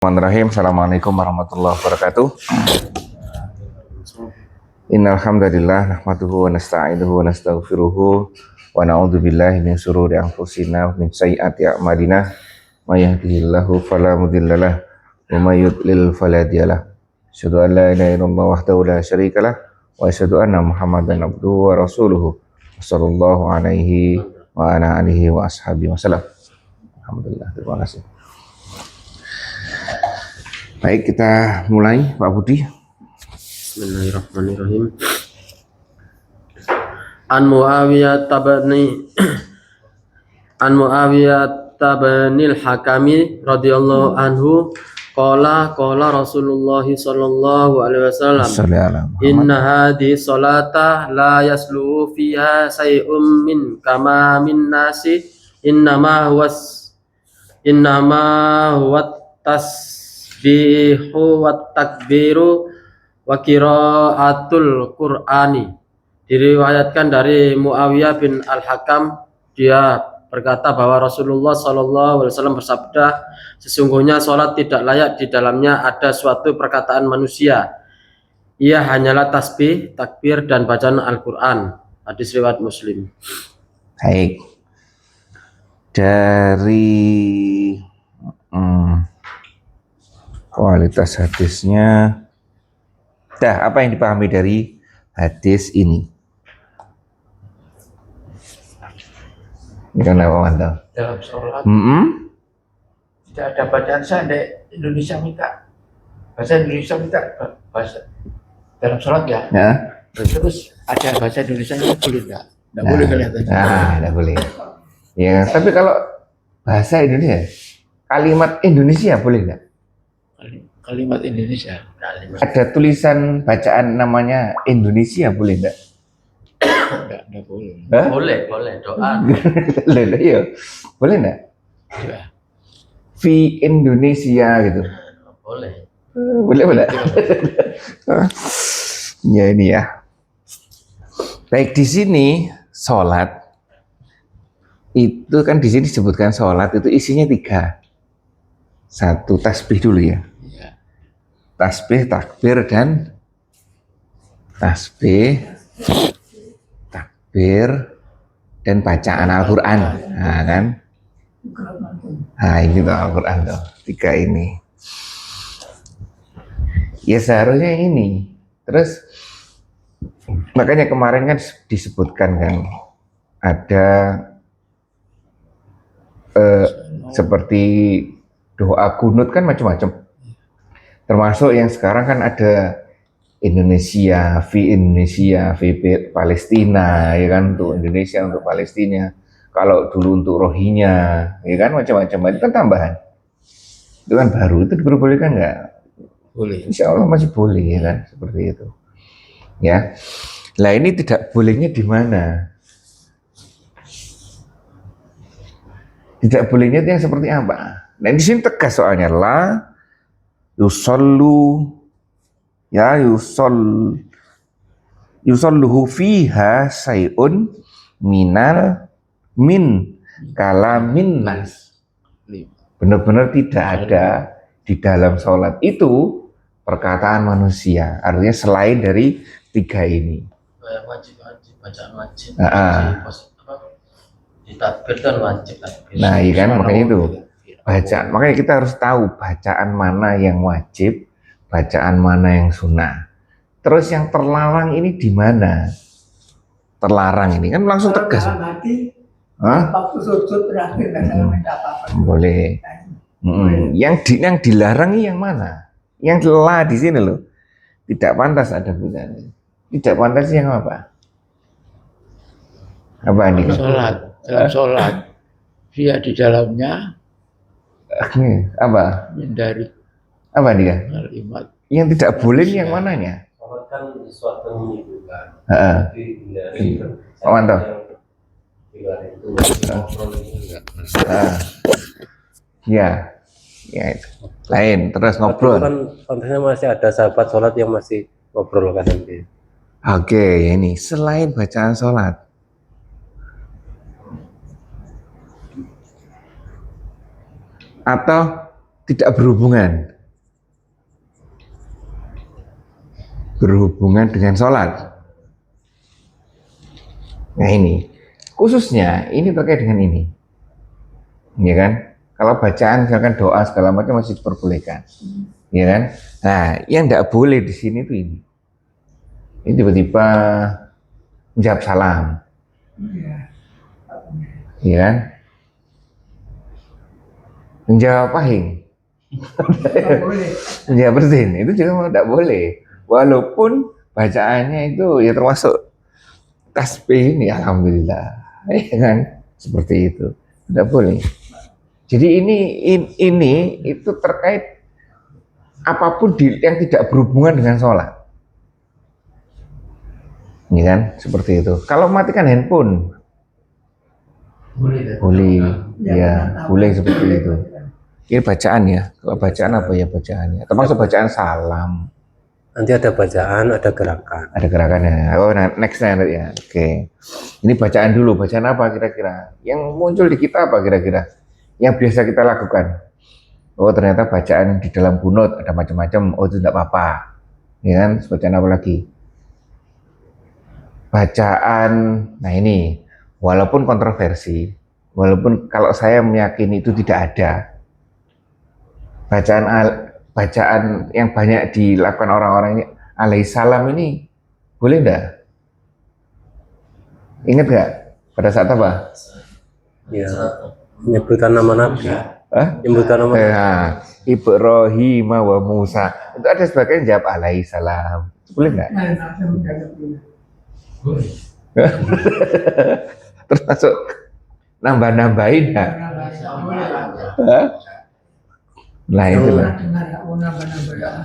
Bismillahirrahmanirrahim. Assalamualaikum warahmatullahi wabarakatuh. Innal hamdalillah nahmaduhu wa nasta'inuhu wa nastaghfiruhu wa na'udzu billahi min shururi anfusina wa min sayyiati a'malina. May yahdihillahu fala mudhillalah wa may yudlil fala hadiyalah. Asyhadu an la ilaha illallah wahdahu la syarikalah wa asyhadu anna Muhammadan abduhu wa rasuluhu. Wassallallahu alaihi wa ala alihi wa ashabihi wasallam. Alhamdulillah, terima kasih. Baik, kita mulai, Pak Budi. Bismillahirrahmanirrahim. An Muawiyah tabanil Hakami radhiyallahu anhu qala Rasulullah sallallahu alaihi wasallam inna hadhihi salata la yaslu fiha say'un min kama min nasi innama huwa tasbihu wa takbiru wa qiraatul Qur'ani. Diriwayatkan dari Muawiyah bin Al-Hakam, dia berkata bahwa Rasulullah SAW bersabda, sesungguhnya sholat tidak layak di dalamnya ada suatu perkataan manusia, ia hanyalah tasbih, takbir, dan bacaan Al-Quran. Hadis riwayat Muslim. Baik, dari kualitas hadisnya, apa yang dipahami dari hadis ini? Ini kan apa mantap? Dalam sholat tidak ada bacaan saya Indonesia minta bahasa Indonesia bahasa dalam sholat ya. Terus ada bahasa Indonesia nya boleh nggak? Nggak boleh kelihatannya. Nggak boleh. Ya, tapi kalau bahasa Indonesia, kalimat Indonesia boleh nggak? Kalimat Indonesia. Ada tulisan bacaan namanya Indonesia boleh nggak? Nggak boleh. Boleh doa. Iya, boleh nggak? Ya. Fi Indonesia gitu. Boleh. Boleh. Ya ini ya. Baik, di sini sholat itu kan di sini disebutkan sholat itu isinya 3. Satu, tasbih dulu ya. Tasbih, takbir, dan bacaan Al-Quran. Nah kan? Nah ini tuh Al-Quran tuh, 3 ini. Ya seharusnya ini. Terus makanya kemarin kan disebutkan kan ada seperti doa kunut kan macam-macam. Termasuk yang sekarang kan ada Indonesia, V Palestina, ya kan, untuk Indonesia, untuk Palestina. Kalau dulu untuk Rohingya, ya kan, macam-macam. Itu kan tambahan. Itu kan baru, itu diperbolehkan nggak? Boleh. Insya Allah masih boleh, ya kan, seperti itu. Ya, lah ini tidak bolehnya di mana? Tidak bolehnya itu yang seperti apa? Nah di sini tegas soalnya lah. Yusalluhu fiha sayun min kalamin nas. Benar-benar tidak ada di dalam sholat itu perkataan manusia. Artinya selain dari 3 ini. Wajib bacaan wajib. Ditakbir kan wajib. Nah iya kan, makanya itu. Bacaan, makanya kita harus tahu bacaan mana yang wajib, bacaan mana yang sunnah. Terus yang terlarang ini di mana? Terlarang ini kan langsung tegas. Waktu sujud terakhir minta apa-apa. Boleh. Yang dilarang ini yang mana? Yang telah di sini loh. Tidak pantas ada bunyinya. Tidak pantas yang apa? Apa ini? Dalam sholat. Via di dalamnya. Apa? Hindari apa dia? kalimat Yang tidak boleh ini yang mananya? Sholat kan sesuatu yang menyibukkan. Pak Manto. Ya itu. Lain, terus ngobrol. Kan konteksnya masih ada sahabat sholat yang masih ngobrol kan nanti. Oke, ini selain bacaan sholat. Atau tidak berhubungan dengan sholat. Nah ini, khususnya ini terkait dengan ini, ya kan? Kalau bacaan misalkan doa segala macam masih diperbolehkan, ya kan? Nah, yang tidak boleh di sini tuh ini tiba-tiba menjawab salam, Iya. ya kan? Menjawab pahing, Nggak boleh. menjawab bersin, itu juga tidak boleh. Walaupun bacaannya itu ya termasuk tasbih ini, alhamdulillah, ya kan? Seperti itu, tidak boleh. Jadi ini itu terkait apapun yang tidak berhubungan dengan sholat, ya kan? Seperti itu. Kalau matikan handphone, boleh, ya boleh seperti itu. Ini bacaan ya. Kalau bacaan apa ya bacaannya? Termasuk bacaan salam. Nanti ada bacaan, ada gerakan. Ada gerakannya. Oh, nah, next ya. Oke. Ini bacaan dulu. Bacaan apa kira-kira? Yang muncul di kita apa kira-kira? Yang biasa kita lakukan. Oh, ternyata bacaan di dalam kunut ada macam-macam. Oh, itu tidak apa-apa. Ya kan? Bacaan apa lagi? Bacaan, nah ini, walaupun kontroversi, walaupun kalau saya meyakini itu tidak ada, bacaan yang banyak dilakukan orang-orang ini, alaihissalam ini, boleh enggak? Ingat nggak? Pada saat apa? Ya, menyebutkan nama Nabi. Hah? Menyebutkan nama Ibrahim wa Musa. Itu ada sebagian jawab alaihissalam. Boleh nggak? Nah, saya mendadak dulu. Termasuk nambah-nambahin nggak? Hah? Nah itu lah.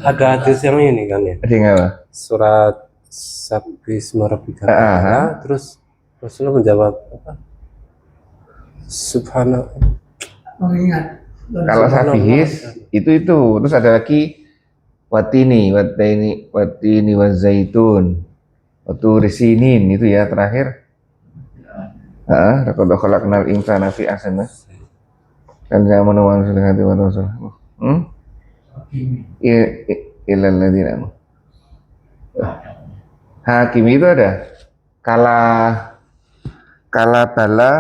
Ada hadis yang ini kan ya. Ada yang apa? Surat Sabbihisma Rabbikal Ah, ah. A'la, terus Rasulullah menjawab apa? Subhanallah. Mengingat. Kalau sabihis itu terus ada lagi watini wazaitun waturisinin itu ya terakhir. Laqad khalaqnal insana fi ahsani kan zaman wa sudah hati wa rasul. Ilal ladzina Hakim itu ada kala bala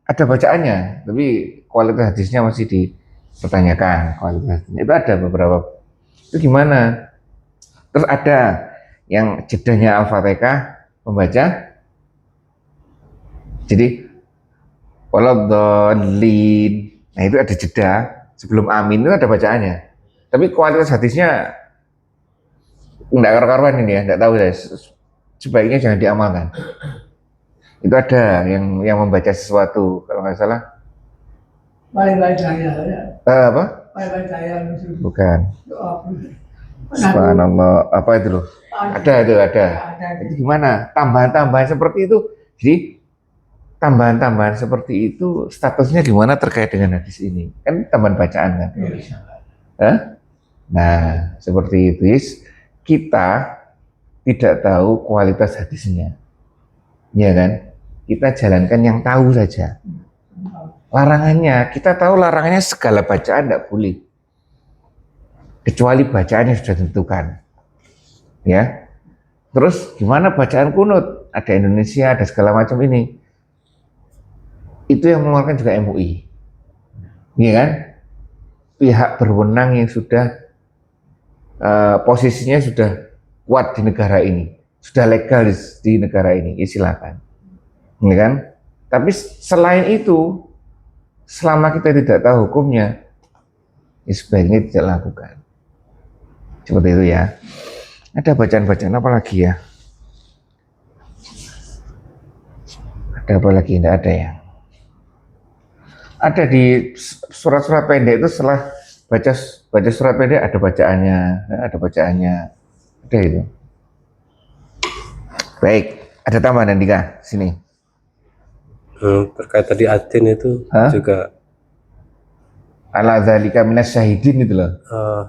ada bacaannya, tapi kualitas hadisnya masih dipertanyakan. Kualitas hadisnya itu ada beberapa. Itu gimana? Terus ada yang jedanya Al-Fatihah membaca. Jadi waladhdallin. Nah, itu ada jeda sebelum amin itu ada bacaannya. Tapi kualitas hadisnya enggak karu-karuan ini ya, enggak tahu saya. Sebaiknya jangan diamalkan. Itu ada yang membaca sesuatu kalau nggak salah. Baik-baik saya. Apa? Baik-baik saya. Bukan. Doa. Subhanallah. Apa itu loh? Ada. Itu gimana? Tambahan-tambahan seperti itu. Jadi tambahan-tambahan seperti itu statusnya gimana terkait dengan hadis ini? Kan tambahan bacaan kan? Hah? Nah, seperti itu. Kita tidak tahu kualitas hadisnya. Ya kan? Kita jalankan yang tahu saja. Larangannya, kita tahu larangannya segala bacaan tidak boleh. Kecuali bacaan yang sudah ditentukan. Ya. Terus gimana bacaan kunut? Ada Indonesia, ada segala macam ini. Itu yang mengeluarkan juga MUI. Iya kan? Pihak berwenang yang sudah posisinya sudah kuat di negara ini. Sudah legal di negara ini, ya silakan. Ya kan? Tapi selain itu, selama kita tidak tahu hukumnya, ya sebaiknya tidak lakukan. Seperti itu ya. Ada bacaan-bacaan apa lagi ya? Ada apa lagi? Tidak ada ya. Ada di surat-surat pendek itu setelah baca surat pendek ada bacaannya, ada itu. Baik, ada tambahan Andika sini. Terkait tadi adin itu juga Ala dzalika minas syahidin itu loh.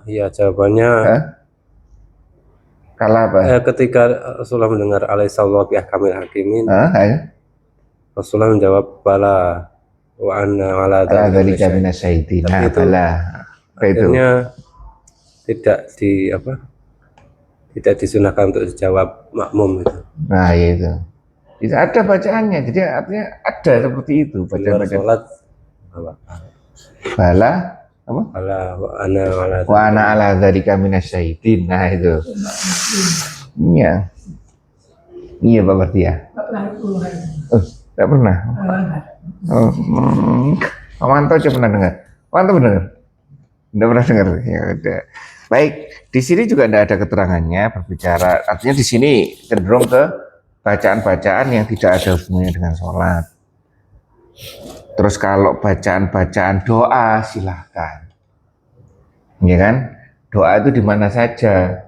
ya jawabannya Kala apa? ketika Rasulullah mendengar alaihissalam bi ahkamil hakimin, Rasulullah menjawab bala wa anna ala dzalika minas syahidin. Nah, bala. Kayak itu. Akhirnya tidak disunahkan untuk dijawab makmum itu. Nah, ya itu. Itu ada bacaannya. Jadi artinya ada seperti itu Di luar bacaan-bacaan. sholat apa? Bala apa? Wa ana ala dzalika minasyaitin. Nah, itu. Iya. Iya, Pak Bertia. Tak pernah keluar. Enggak pernah. Oh, Pak Manto aja pernah dengar. Pak Manto pernah dengar? Enggak pernah dengar. Ya udah. Baik, di sini juga tidak ada keterangannya berbicara. Artinya di sini cenderung ke bacaan-bacaan yang tidak ada hubungannya dengan sholat. Terus kalau bacaan-bacaan doa silahkan, ya kan? Doa itu di mana saja.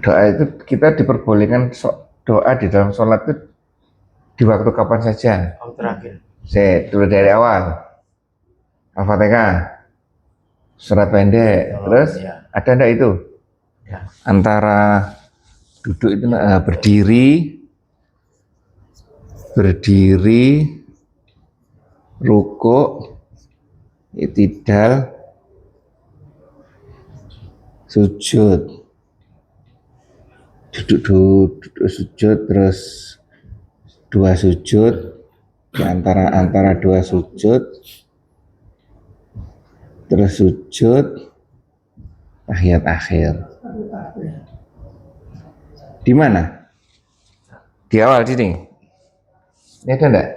Doa itu kita diperbolehkan doa di dalam sholat itu di waktu kapan saja. Oh, terakhir. Saya dulu dari awal. Al-Fatihah, surat pendek, terus Ya. ada enggak itu? Ya. Antara duduk itu berdiri, rukuk, i'tidal, sujud. Duduk sujud, terus dua sujud, di antara dua sujud, terus sujud, tahiyat akhir. Di mana? Di awal sini. Ini ada enggak?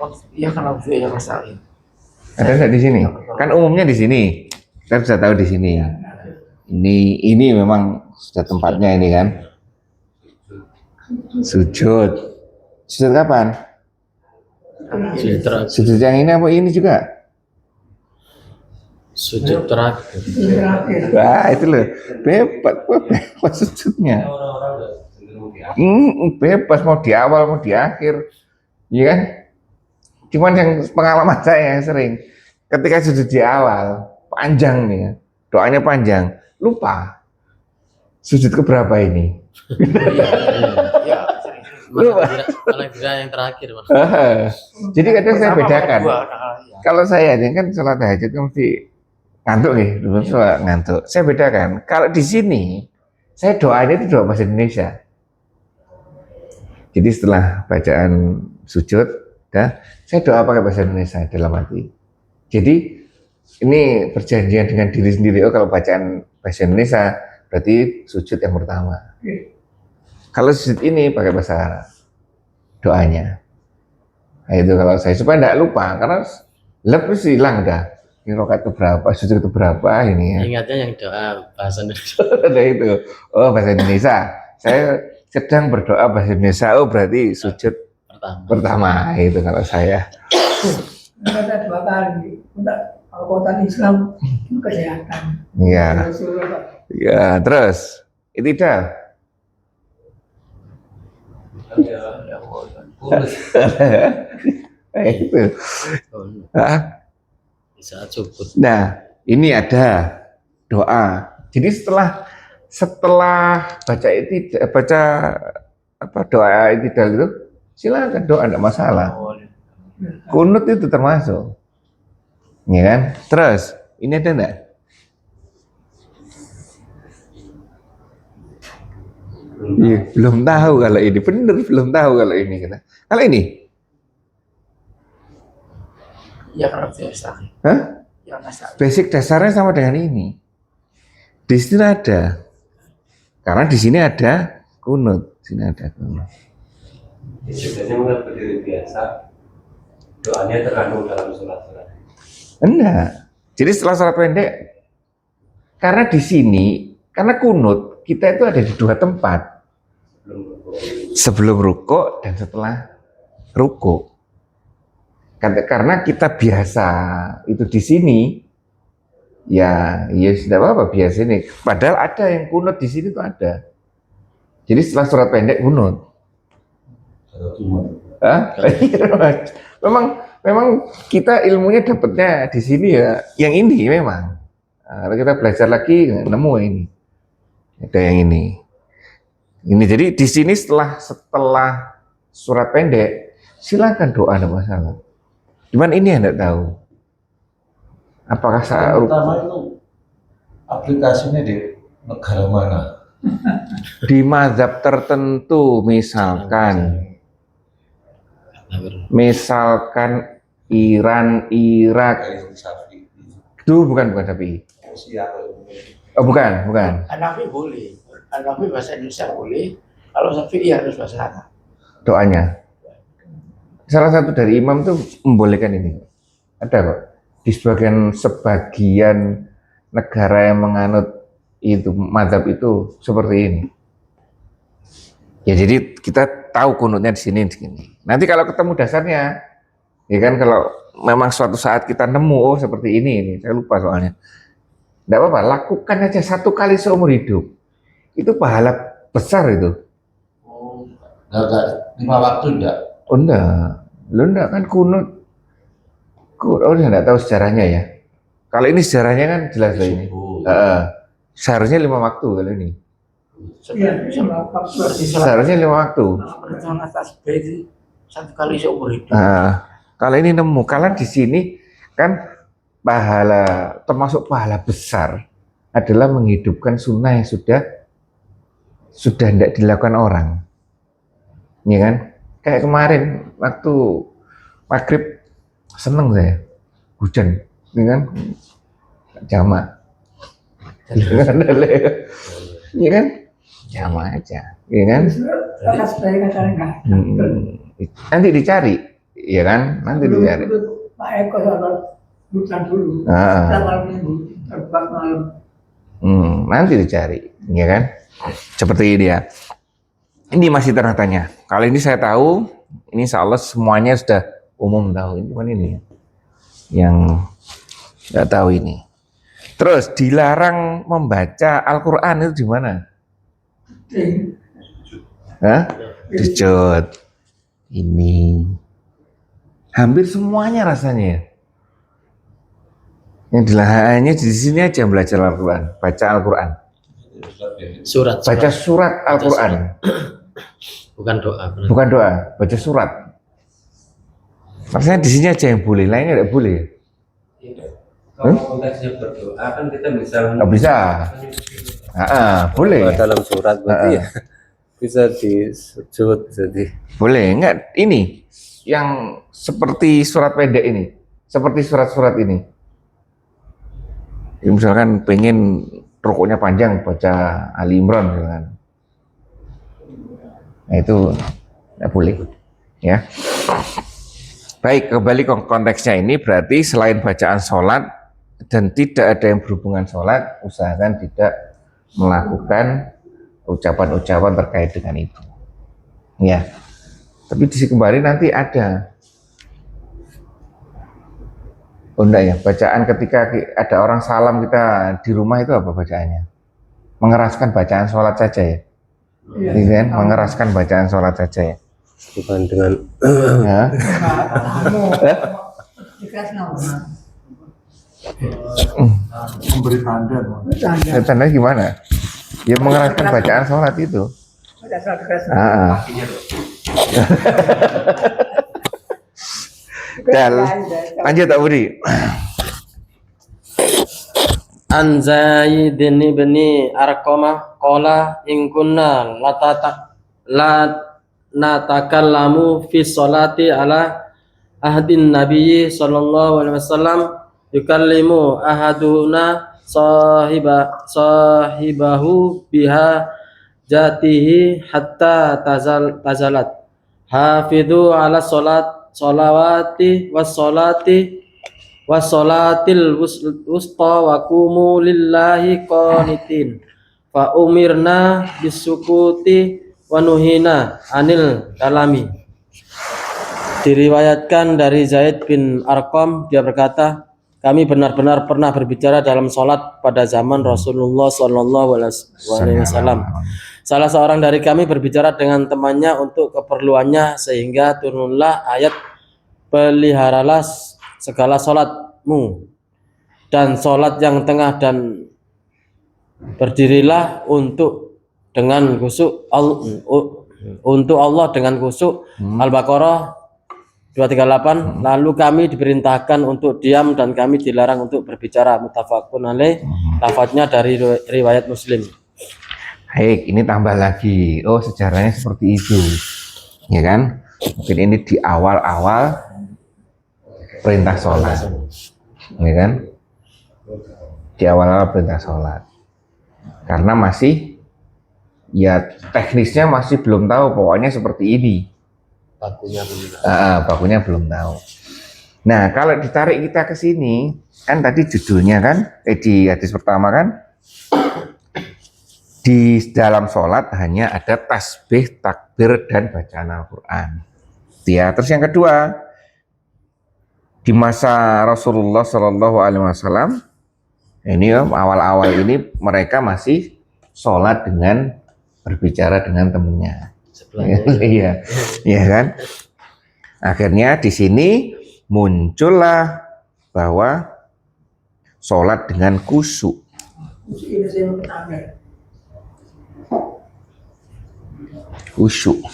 Oh, iya kalau yang masalah. Ada enggak di sini? Kan umumnya di sini. Kita bisa tahu di sini. Ini memang sudah tempatnya ini kan. Sujud. Sujud kapan? Sujud terakhir. Sujud yang ini apa ini juga? Sujud terakhir. Terakhir. Wah, itu loh. Bebas sujudnya. Bebas mau di awal mau di akhir. Iya kan? Cuman yang pengalaman saya yang sering ketika sujud di awal panjang nih ya. Doanya panjang, lupa. Sujud keberapa ini? Iya. Malah kira yang terakhir, Mas. Jadi kadang saya bedakan. Dua, Kalau saya aja kan sholat tahajud kan mesti ngantuk nih, dulu sholat ngantuk. Saya bedakan. Kalau di sini saya doanya itu doa bahasa Indonesia. Jadi setelah bacaan sujud, saya doa pakai bahasa Indonesia dalam hati. Jadi ini perjanjian dengan diri sendiri. Oh, kalau bacaan bahasa Indonesia berarti sujud yang pertama. Kalau sujud ini pakai bahasa Arab doanya. Nah, itu kalau saya supaya tidak lupa karena terus hilang dah. Ini rokaat itu berapa, sujud itu berapa ini ya. Ingatnya yang doa bahasa Indonesia. Ada itu. Oh, bahasa Indonesia. Saya sedang berdoa bahasa Indonesia. Oh, berarti sujud pertama itu kalau saya. Ada 2 kali. Kalau kota Islam itu kesehatan. Iya. Ya, terus itu dah. Itu. Di saat subuh. Nah, ini ada doa. Jadi setelah baca doa itidal itu silakan doa, enggak masalah. Kunut itu termasuk. Ya kan? Terus ini ada enggak? Iya, belum tahu kalau ini. Bener belum tahu kalau ini kita. Kalau ini? Ya kalau biasa. Hah? Ya masalah. Basic dasarnya sama dengan ini. Di sini ada. Karena di sini ada kunut. Sini ada kunut. Sebenarnya mulai berdiri biasa. Doanya terkandung dalam sholat-sholat. Enggak. Jadi setelah sholat pendek, karena di sini, karena kunut kita itu ada di 2 tempat. Sebelum rukuk dan setelah rukuk. Karena kita biasa itu di sini, ya sudah apa biasa ini. Padahal ada yang kunut di sini tuh ada. Jadi setelah surat pendek kunut. Memang kita ilmunya dapatnya di sini ya. Yang ini memang. Kalau kita belajar lagi nemu ini. Ada yang ini. Ini jadi di sini setelah surat pendek silakan doa, ada masalah. Cuman ini yang enggak tahu. Apakah Yang pertama itu aplikasinya di negara mana? di mazhab tertentu, misalkan Iran, Irak, itu bukan tapi. Oh, bukan. Hanafi boleh. Hanafi bahasa Indonesia boleh. Kalau Syafi'i harus bahasa Arab. Doanya. Salah satu dari imam itu membolehkan ini. Ada kok. Di sebagian negara yang menganut itu mazhab itu seperti ini. Ya jadi kita tahu kunutnya di sini. Nanti kalau ketemu dasarnya, ya kan, kalau memang suatu saat kita nemu oh seperti ini, saya lupa soalnya. Tidak apa-apa, lakukan aja 1 kali seumur hidup. Itu pahala besar itu. Oh, enggak 5 waktu enggak? Oh enggak, lo enggak kan kunut. Oh enggak tahu sejarahnya ya. Kalau ini sejarahnya kan jelas lah ini. Seharusnya 5 waktu kalau ini. Iya, sama waktu. Seharusnya 5 waktu. Perjalanan tasbih itu 1 kali seumur hidup. Kalau ini nemu, kalau di sini kan pahala, termasuk pahala besar adalah menghidupkan sunnah yang sudah tidak dilakukan orang, ya kan? Kayak kemarin waktu maghrib seneng saya, hujan, ya kan? Jamak, ya kan? Jamak aja, ya kan? Nanti dicari, ya kan? Nanti dicari. Pak Eko sama hutan dulu. Malam minggu, terbang malam. Nanti dicari, ya kan? Seperti ini ya. Ini masih tanya. Kali ini saya tahu, ini insya Allah semuanya sudah umum tahu. Ini cuman ini yang nggak tahu ini. Terus dilarang membaca Al-Quran itu di mana? Dijut. Ini hampir semuanya rasanya. Yang dilarangnya di sini aja belajar Al-Quran, baca Al-Quran. Baca surat Al-Quran. Bukan doa. Bukan doa, baca surat. Maksudnya di sini aja yang boleh, lainnya tidak boleh. Kalau konteksnya berdoa kan kita bisa. Nggak bisa. Boleh. Dalam surat berarti ya bisa disujud, bisa di. Boleh, enggak ini yang seperti surat pendek ini, seperti surat-surat ini. Ya, misalkan pengen rukuknya panjang, baca Ali Imran misalkan. Nah, itu tidak boleh, ya. Baik, kembali ke konteksnya ini berarti selain bacaan sholat dan tidak ada yang berhubungan sholat, usahakan tidak melakukan ucapan-ucapan terkait dengan itu, ya. Tapi di sini kembali nanti ada, oh enggak ya, bacaan ketika ada orang salam kita di rumah itu apa bacaannya? Mengeraskan bacaan sholat saja ya, kan? Mengeraskan bacaan sholat saja ya. Bukan dengan Memberi tanda. Tanda gimana? Ya mengeraskan bacaan sholat itu. Lanjut Pak Budi. An Zaidin bin Arqamah qala in kunna la natakallamu fi sholati ala ahdin nabiyyi sallallahu alaihi wasallam yukallimu ahaduna sahibahu biha jatihi hatta tazalat hafidhu ala sholawati wassolatil wusta wa qumu lillahi qanitin fa umirna bisukuti wa nuhina anil kalami. Diriwayatkan dari Zaid bin Arqam, dia berkata, kami benar-benar pernah berbicara dalam sholat pada zaman Rasulullah SAW. Salah seorang dari kami berbicara dengan temannya untuk keperluannya sehingga turunlah ayat peliharalah segala sholatmu dan sholat yang tengah dan berdirilah untuk dengan khusyuk untuk Allah dengan khusyuk. Al-Baqarah 238, lalu kami diperintahkan untuk diam dan kami dilarang untuk berbicara. Muttafaqun alaih. Lafadznya dari riwayat Muslim. Baik, ini tambah lagi. Oh, sejarahnya seperti itu. Ya kan? Mungkin ini di awal-awal perintah sholat. Ya kan? Di awal-awal perintah sholat. Karena masih, ya teknisnya masih belum tahu, pokoknya seperti ini. Bakunya belum tahu. Nah, kalau ditarik kita ke sini, kan tadi judulnya kan, di hadis pertama kan, di dalam sholat hanya ada tasbih, takbir, dan bacaan Al-Quran. Ya, terus yang kedua, di masa Rasulullah Shallallahu Alaihi Wasallam, ini awal-awal ini mereka masih sholat dengan berbicara dengan temennya. Iya, iya kan. Akhirnya di sini muncullah bahwa sholat dengan khusyuk. Ini saya pertama. Khusyuk.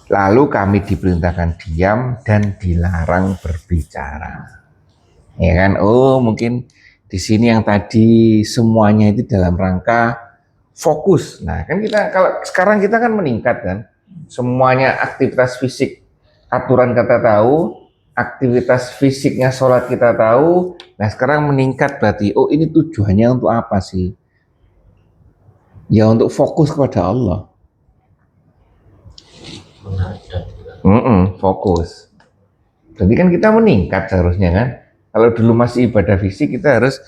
Lalu kami diperintahkan diam dan dilarang berbicara. Ya kan? Oh, mungkin di sini yang tadi semuanya itu dalam rangka fokus. Nah, kan kita kalau sekarang kita kan meningkat kan. Semuanya aktivitas fisik, aturan kita tahu, aktivitas fisiknya sholat kita tahu. Nah, sekarang meningkat berarti, oh ini tujuannya untuk apa sih? Ya untuk fokus kepada Allah. Fokus. Jadi kan kita meningkat seharusnya kan. Kalau dulu masih ibadah fisik, kita harus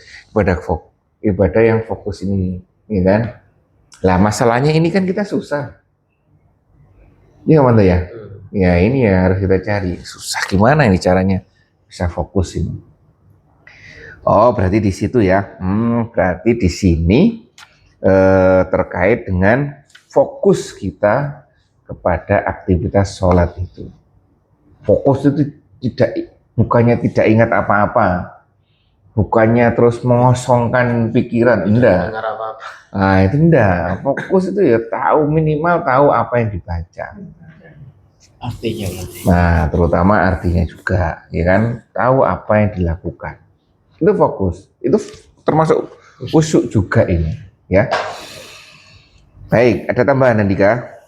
ibadah yang fokus ini, ya kan? Lah masalahnya ini kan kita susah. Ini gimana ya? Ya ini ya harus kita cari. Susah gimana ini caranya bisa fokus ini? Oh berarti di situ ya. Berarti di sini terkait dengan fokus kita kepada aktivitas sholat itu. Fokus itu bukannya tidak ingat apa-apa, bukannya terus mengosongkan pikiran, enggak. Nah itu enggak. Fokus itu ya tahu, minimal tahu apa yang dibaca. Artinya. Nah terutama artinya juga, ya kan, tahu apa yang dilakukan. Itu fokus. Itu termasuk khusyuk juga ini, ya. Baik, ada tambahan Andika?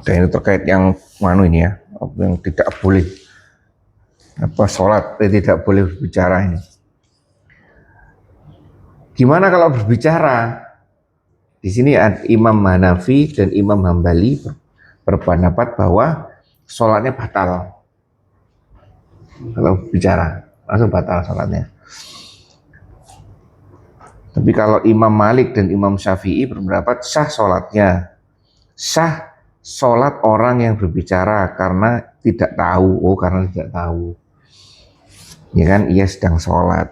Dan ini terkait yang mana ini ya, yang tidak boleh sholat, tidak boleh berbicara ini. Gimana kalau berbicara? Di sini Imam Hanafi dan Imam Hambali berpendapat bahwa sholatnya batal. Kalau bicara langsung batal sholatnya. Tapi kalau Imam Malik dan Imam Syafi'i berpendapat sah sholatnya. Sah sholat orang yang berbicara karena tidak tahu. Oh karena tidak tahu. Ya kan ia sedang sholat.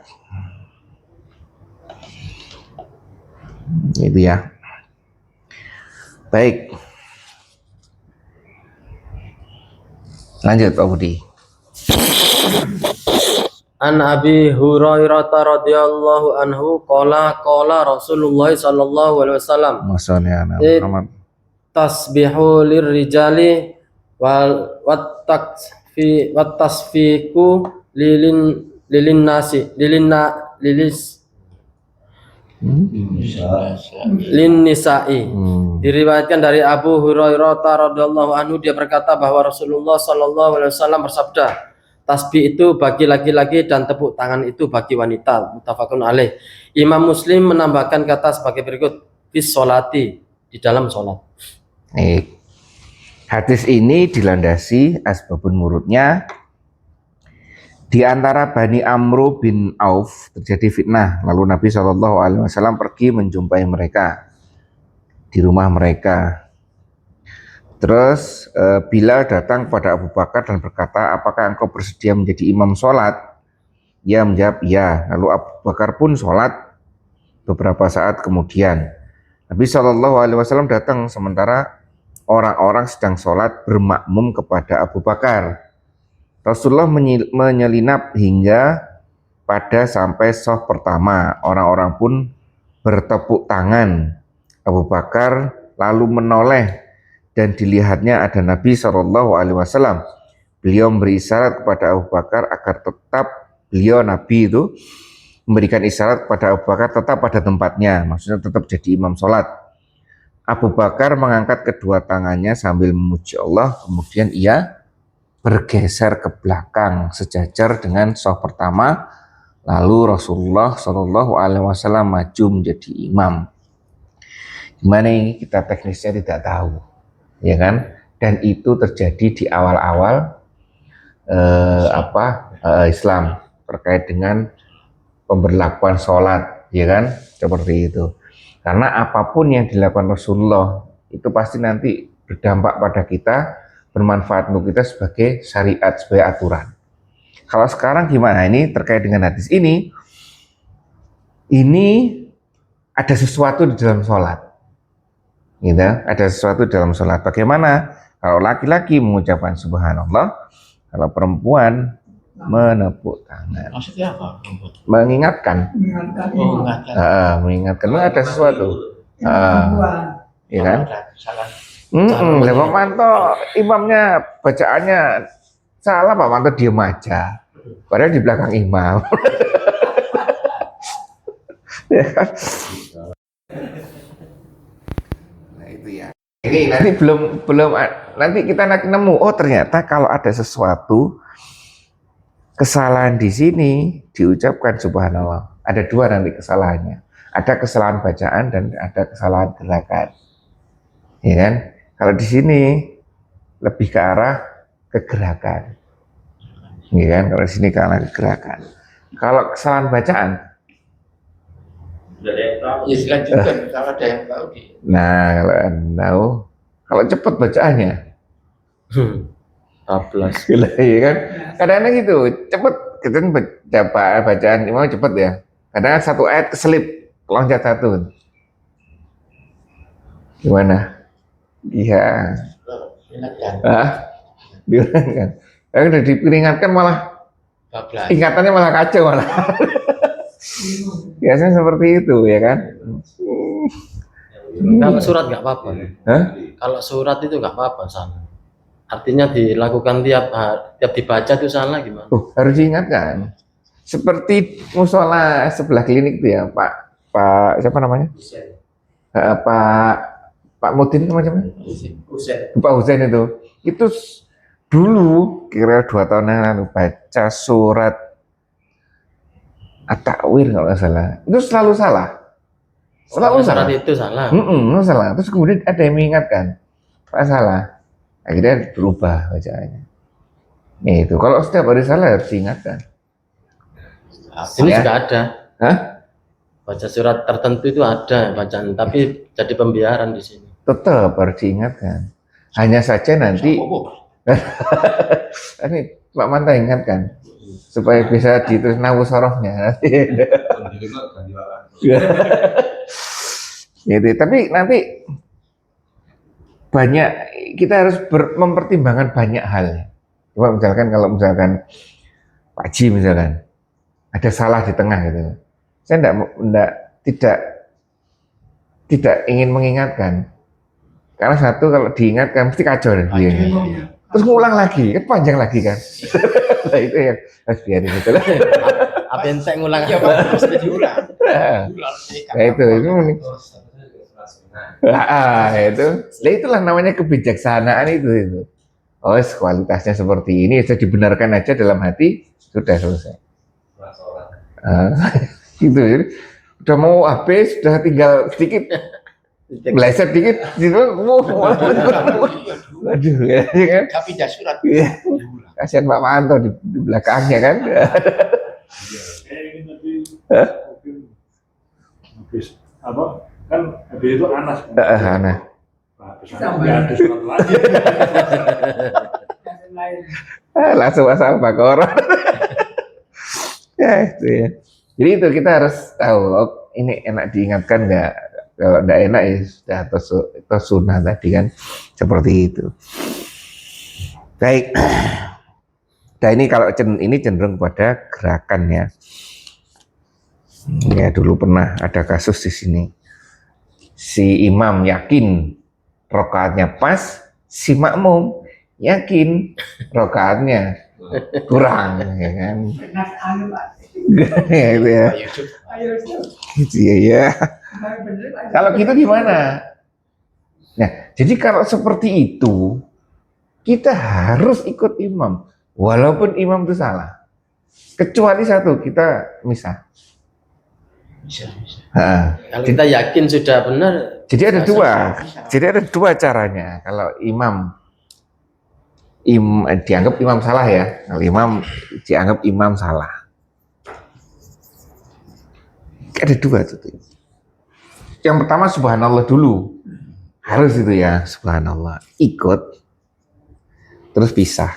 Itu ya. Baik. Lanjut Pak Budi. An Abi Hurairah radhiyallahu anhu qala Rasulullah sallallahu alaihi wasallam Muhammad tasbihu lirrijali wat tasfiku lilin nasi lin nisa'i. Diriwayatkan dari Abu Hurairah radhiyallahu anhu, dia berkata bahwa Rasulullah sallallahu alaihi wasallam bersabda, tasbih itu bagi laki-laki dan tepuk tangan itu bagi wanita. Muttafaqun alaih. Imam Muslim menambahkan kata sebagai berikut, bis sholati, di dalam sholat. Hadis ini dilandasi asbabun nurutnya. Di antara Bani Amru bin Auf terjadi fitnah, lalu Nabi SAW pergi menjumpai mereka di rumah mereka. Terus Bilal datang kepada Abu Bakar dan berkata, apakah engkau bersedia menjadi imam sholat? Ia menjawab, ya. Lalu Abu Bakar pun sholat. Beberapa saat kemudian Nabi SAW datang sementara orang-orang sedang sholat bermakmum kepada Abu Bakar. Rasulullah menyelinap hingga pada sampai shaf pertama. Orang-orang pun bertepuk tangan. Abu Bakar lalu menoleh dan dilihatnya ada Nabi SAW. Beliau memberi isyarat kepada Abu Bakar agar tetap Nabi itu memberikan isyarat kepada Abu Bakar tetap pada tempatnya, maksudnya tetap jadi imam sholat. Abu Bakar mengangkat kedua tangannya sambil memuji Allah, kemudian ia bergeser ke belakang sejajar dengan shaf pertama, lalu Rasulullah SAW maju menjadi imam. Gimana ini kita teknisnya tidak tahu, ya kan? Dan itu terjadi di awal-awal Islam terkait dengan pemberlakuan sholat, ya kan? Seperti itu. Karena apapun yang dilakukan Rasulullah itu pasti nanti berdampak pada kita, bermanfaat untuk kita sebagai syariat, sebagai aturan. Kalau sekarang gimana? Ini terkait dengan hadis ini ada sesuatu di dalam sholat, gitu? Ada sesuatu di dalam sholat. Bagaimana? Kalau laki-laki mengucapkan subhanallah, kalau perempuan menepuk tangan. Maksudnya apa? Mengingatkan. Mengingatkan Oh, imam. enggak. Mengingatkan ada sesuatu. Perempuan. Iya kan? Salah. Lah Pak Manto imamnya bacaannya salah, Pak Manto diem aja. Padahal di belakang imam. Ya kan? Nah itu ya. Ini nanti belum nanti kita nemu. Oh ternyata kalau ada sesuatu kesalahan di sini diucapkan subhanallah. Ada dua nanti kesalahannya. Ada kesalahan bacaan dan ada kesalahan gerakan. Ya kan? Kalau di sini lebih ke arah kegerakan. Ya kan? Kalau di sini ke arah kegerakan. Kalau kesalahan bacaan, Ya dilanjutkan kalau ada yang tahu di. nah kalau Anda tahu, kalau cepat bacaannya, 14. gila, ya kan? Kadang-kadang gitu, cepet, kita bacaan imam cepet ya. Kadang satu ayat keselip, loncat satu. Gimana? Iya. Ingatkan. Diulangan. Udah diperingatkan malah Bablas. ingatannya malah kacau malah. Biasanya seperti itu ya kan? Kalau surat nggak apa-apa. Hah? Kalau surat itu nggak apa-apa salah. Artinya dilakukan tiap dibaca itu salah gimana? Harus diingatkan. Seperti musola sebelah klinik itu ya, Pak siapa namanya? Pak Mudin macam-macam. Pak Husain itu dulu kira 2 tahun yang lalu baca surat At-Ta'wir kalau nggak salah, itu selalu salah. Selalu salah. Surat itu salah. Salah. Terus kemudian ada yang mengingatkan, Pak salah. Akhirnya berubah bacaannya. Itu kalau setiap hari salah harus diingatkan. Ini Ya. juga ada. Hah? Baca surat tertentu itu ada bacaan, tapi jadi pembiaran di sini. Tetap harus diingatkan. Hanya saja nanti, ini Pak Manta ingatkan supaya bisa diterus nawusorohnya. Gitu. Tapi nanti banyak kita harus mempertimbangkan banyak hal. Coba misalkan kalau misalkan Pak Haji misalkan ada salah di tengah gitu, saya tidak ingin mengingatkan karena satu kalau diingatkan mesti kacau dan dia. Terus ngulang lagi kan panjang lagi kan. Nah, itu yang harus biarin itu lah. Apa yang saya ngulang? Ya Pak, mesti diulang. Nah itu itu. Nah itulah namanya kebijaksanaan itu. Oh kualitasnya seperti ini sudah dibenarkan aja dalam hati sudah selesai. Gitu jadi udah mau habis sudah tinggal sedikit belajar dikit gitu. Aduh ya kan. Tapi dah surat. Kasihan Pak Manto di belakangnya kan. Ini tadi habis apa kan habis itu Anas kan? Aneh. Nggak ada surat lagi. Langsung asal Baqarah. Ya itu ya. Jadi itu kita harus tahu ini enak diingatkan nggak? Kalau nggak enak ya sudah atau sunnah tadi kan seperti itu. Baik. Nah ini kalau ini cenderung pada gerakan ya. Ya dulu pernah ada kasus di sini. Si imam yakin rokaatnya pas, si makmum yakin rokaatnya kurang, ya kan? Nas anu Pak. Ya, itu ya. Ayo Ustaz. Gitu ya, ya. Bener Pak. Kalau gitu gimana? Nah, jadi kalau seperti itu, kita harus ikut imam, walaupun imam itu salah. Kecuali satu, kita misah. Bisa. Ha. Kalau kita yakin sudah benar, Jadi ada bisa dua. bisa. Jadi ada dua caranya. Kalau imam dianggap imam salah ya. Kalau imam dianggap imam salah. Ada dua tuh. Yang pertama subhanallah dulu. Harus itu ya, subhanallah. Ikut. Terus pisah.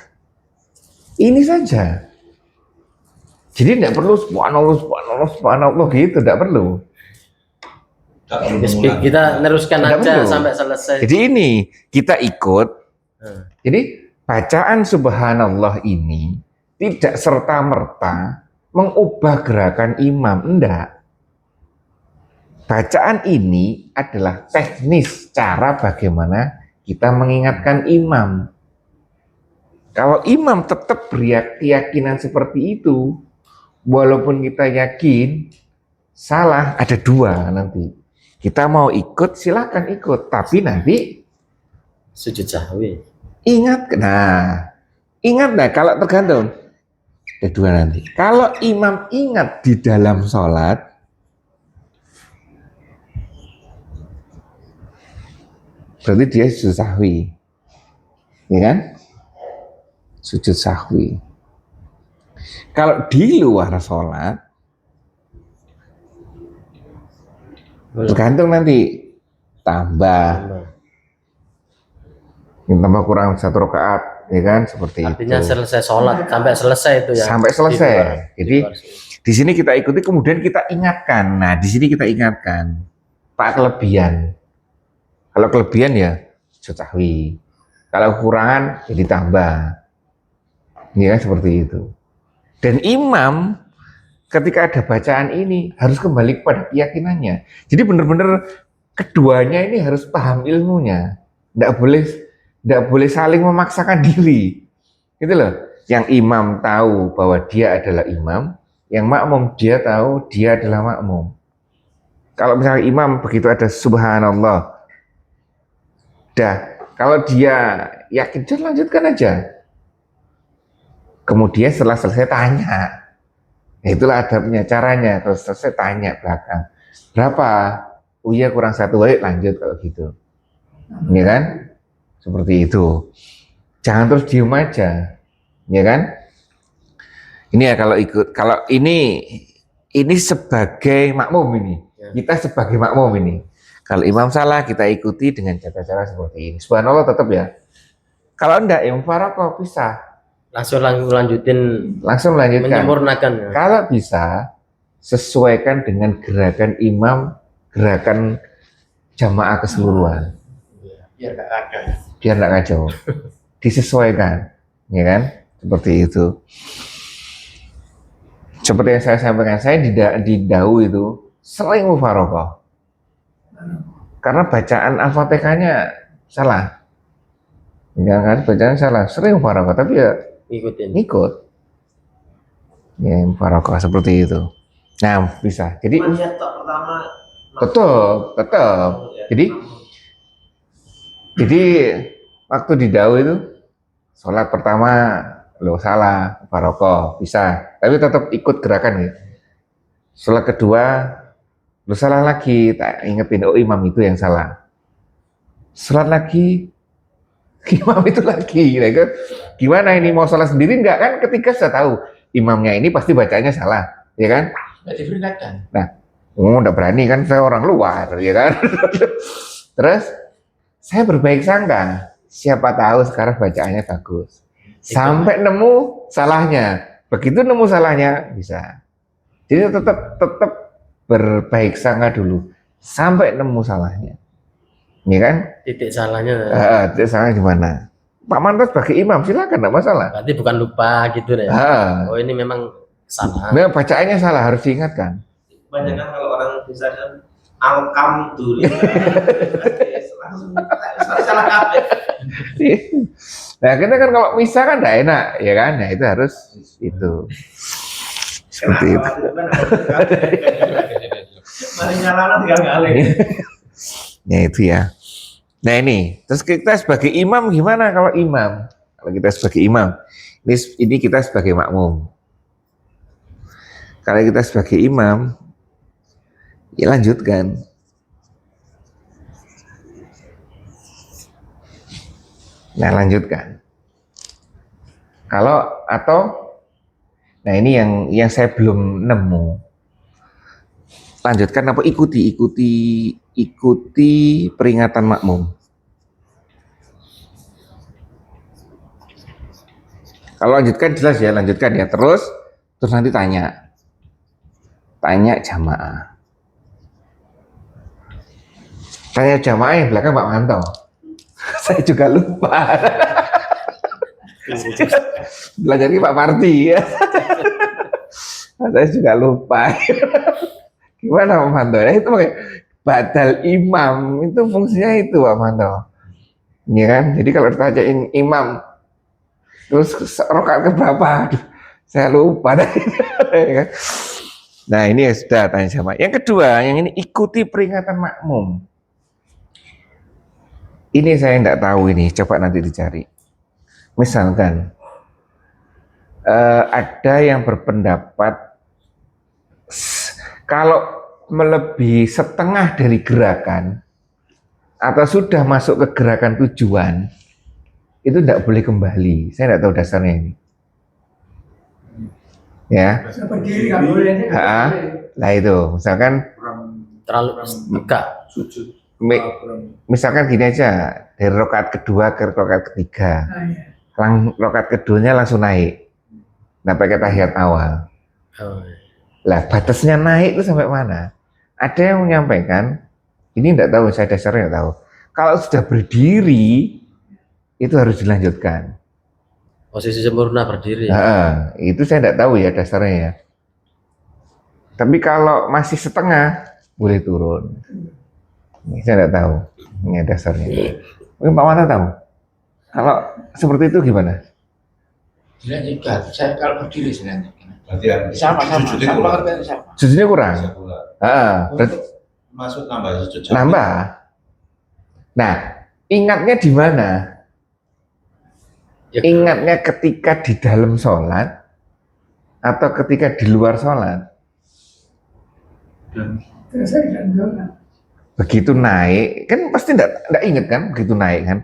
Ini saja. Jadi tidak perlu subhanallah, subhanallah, subhanallah gitu. Tidak perlu. Tak perlu mengulang. kita teruskan Tidak aja perlu. sampai selesai. Jadi ini kita ikut. Hmm. Jadi bacaan subhanallah ini tidak serta-merta mengubah gerakan imam, enggak. Bacaan ini adalah teknis cara bagaimana kita mengingatkan imam. Kalau imam tetap berkeyakinan seperti itu, walaupun kita yakin salah, ada dua nanti. Kita mau ikut, silakan ikut, tapi nanti Sujud sahwi. ingat kalau tergantung ada dua nanti. Kalau imam ingat di dalam sholat, berarti dia sujud sahwi, ya kan? Sujud sahwi. Kalau di luar sholat, tergantung nanti tambah kurang 1 rakaat, ya kan? Seperti Artinya itu. selesai sholat, sampai selesai itu ya. Sampai selesai. Di luar- Jadi di luar. di sini kita ikuti, kemudian kita ingatkan. Nah, di sini kita ingatkan Pak kelebihan. Kalau kelebihan ya sujud sahwi. Kalau kekurangan ya ditambah. Ya seperti itu. Dan imam ketika ada bacaan ini harus kembali kepada keyakinannya. Jadi benar-benar keduanya ini harus paham ilmunya. Tidak boleh saling memaksakan diri. Gitu loh. Yang imam tahu bahwa dia adalah imam, yang makmum dia tahu dia adalah makmum. Kalau misalnya imam begitu ada subhanallah, kalau dia yakin, jangan lanjutkan aja. Kemudian setelah selesai tanya. Nah, itulah adabnya, caranya. Kalau selesai tanya belakang. Berapa? Oh iya kurang 1, baik lanjut kalau gitu. Ya kan? Seperti itu. Jangan terus diem aja. Ya kan? Ini ya kalau ikut. Kalau ini sebagai makmum ini. Kita sebagai makmum ini. Kalau imam salah kita ikuti dengan cara-cara seperti ini. Subhanallah tetap ya. Kalau enggak ya mufaroqah pisah. Langsung lanjutin, Langsung melanjutkan. menyempurnakan. Ya. Kalau bisa sesuaikan dengan gerakan imam, gerakan jamaah keseluruhan. Biar gak kacau. Biar enggak kacau. Disesuaikan, ya kan? Seperti itu. Seperti yang saya sampaikan, saya di Dau itu sering mufaroqah. Karena bacaan Al-Fatihahnya salah. Ya kan, bacaan salah, sering mufaroqah, tapi ya Ikutin. ikut. Ya, mufaroqah seperti itu. Nah, bisa. Jadi pertama tetap. Jadi waktu di Dau itu sholat pertama lo salah, mufaroqah bisa, tapi tetap ikut gerakan gitu. Sholat kedua lo salah lagi, tak ingetin, oh imam itu yang salah. Sholat lagi imam itu lagi, ya kan? Gimana ini mau sholat sendiri enggak kan? Ketika sudah tahu imamnya ini pasti bacanya salah, ya kan? Nggak diperingatkan. Udah berani kan, saya orang luar, ya kan? Terus saya berbaik sangka, siapa tahu sekarang bacaannya bagus. Sampai nemu salahnya, begitu nemu salahnya bisa. Jadi tetap berbaik sangka dulu, sampai nemu salahnya, ya kan? Titik salahnya. Titik salahnya di mana? Pak Mantas sebagai imam silakan, enggak masalah. Berarti bukan lupa gitu deh. Ah, Oh ini memang salah. memang bacaannya salah, harus diingatkan. Kebanyakan kalau orang bisa kan alhamdulillah. Langsung salah kabeh. Nah, kita kan kalau misah kan enggak enak, ya kan? Nah, itu harus itu. Seperti itu. Mari nyalana tinggal ngalih. Ya itu ya. Nah ini, terus kita sebagai imam gimana kalau imam? Kalau kita sebagai imam, ini kita sebagai makmum. Kalau kita sebagai imam, ya lanjutkan. Nah lanjutkan. Nah ini yang saya belum nemu. Lanjutkan apa? Ikuti peringatan makmum. Kalau lanjutkan jelas ya, lanjutkan ya. Terus nanti tanya jamaah. Tanya jamaah yang belakang Pak Manto. Saya juga lupa. Belajar Pak Parti ya. Saya juga lupa. Gimana Pak Manto? Nah, itu badal imam itu fungsinya itu Pak Manto. Ya kan? Jadi kalau ditanyain imam terus rakaat ke berapa? Saya lupa. Nah ini ya sudah tanya sama. Yang kedua, yang ini ikuti peringatan makmum. Ini saya nggak tahu ini, coba nanti dicari. Misalkan ada yang berpendapat kalau melebihi setengah dari gerakan atau sudah masuk ke gerakan tujuan itu tidak boleh kembali. Saya tidak tahu dasarnya ini. Ya. Berdiri nggak boleh. Nah itu, misalkan Terlalu tegak. misalkan gini aja, dari rakaat kedua ke rakaat ketiga, rakaat keduanya langsung naik, nah pakai tahiyat awal. Lah batasnya naik itu sampai mana? Ada yang menyampaikan, ini tidak tahu, saya dasarnya tidak tahu. Kalau sudah berdiri, itu harus dilanjutkan. Posisi sempurna berdiri. Nah, itu saya tidak tahu ya dasarnya ya. Tapi kalau masih setengah, boleh turun. Ini saya tidak tahu ini dasarnya. Mungkin Pak Manto tahu. Kalau seperti itu gimana? Dilanjutkan. Saya kalau berdiri dilanjutkan. Berarti yang Sama. sujudnya Sujudnya kurang. Berarti Maksud nambah sujud. nambah. Nah, ingatnya di mana? Ya. Ingatnya ketika di dalam sholat atau ketika di luar sholat? Begitu naik, kan pasti enggak ingat kan? Begitu naik kan?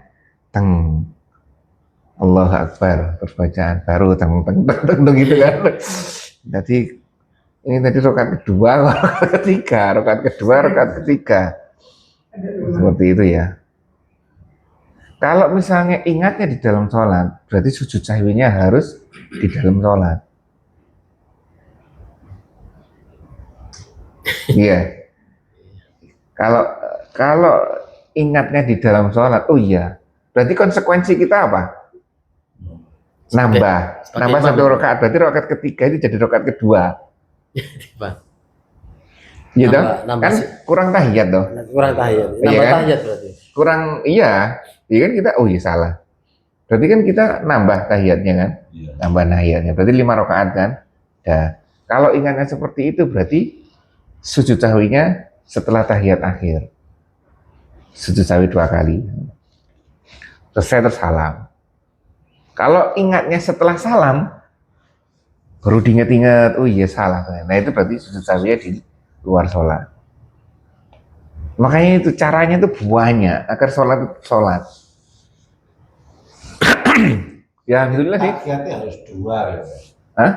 Teng. Allahu Akbar, terus bacaan baru teng gitu kan. Jadi ini tadi rakaat kedua, rakaat ketiga. Seperti itu ya. Kalau misalnya ingatnya di dalam sholat, berarti sujud sahwinya harus di dalam sholat. Iya. Kalau ingatnya di dalam sholat, oh iya. Berarti konsekuensi kita apa? Nambah satu rakaat. Berarti rakaat ketiga itu jadi rakaat kedua. Gitu? Nambah Kan kurang tahiyat toh. Kurang tahiyat. Iya Nambah kan? tahiyat berarti. Kurang, iya. Iya kan kita, oh iya salah. Berarti kan kita nambah tahiyatnya kan? Iya. Nambah tahiyatnya. Berarti 5 rakaat kan? Ya. Kalau ingatnya seperti itu berarti sujud sahwinya setelah tahiyat akhir. Sujud sahwi 2 kali. Selesai terus salam. Kalau ingatnya setelah salam, baru diingat-ingat, oh iya salah. Nah itu berarti sujud sahwinya di luar sholat. Makanya itu caranya itu banyak agar sholat. Ya alhamdulillah sih. Tahiyatnya harus 2 ya. Hah?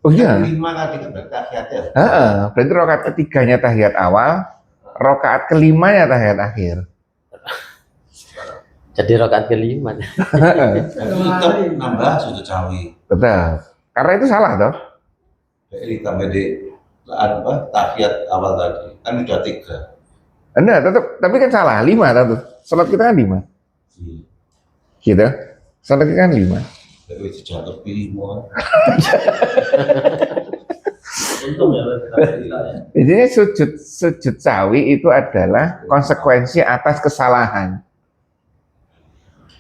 Oh iya. 5 kali kan berarti tahiyatnya harus 2. Berarti rakaat ketiganya tahiyat awal, rakaat kelimanya tahiyat akhir. Jadi rakaat kelima. Tapi tetap nambah sujud sahwi. Betul. Karena itu salah toh. Jadi ditambah di tahiyat awal tadi kan udah 3. Enggak, tetap, tapi kan salah, 5 tentu. Salat kita kan 5. Gitu. Salat kita kan 5. Jadi jatuh pilih mau. Untung ya. Jadi sujud sawi itu adalah konsekuensi atas kesalahan.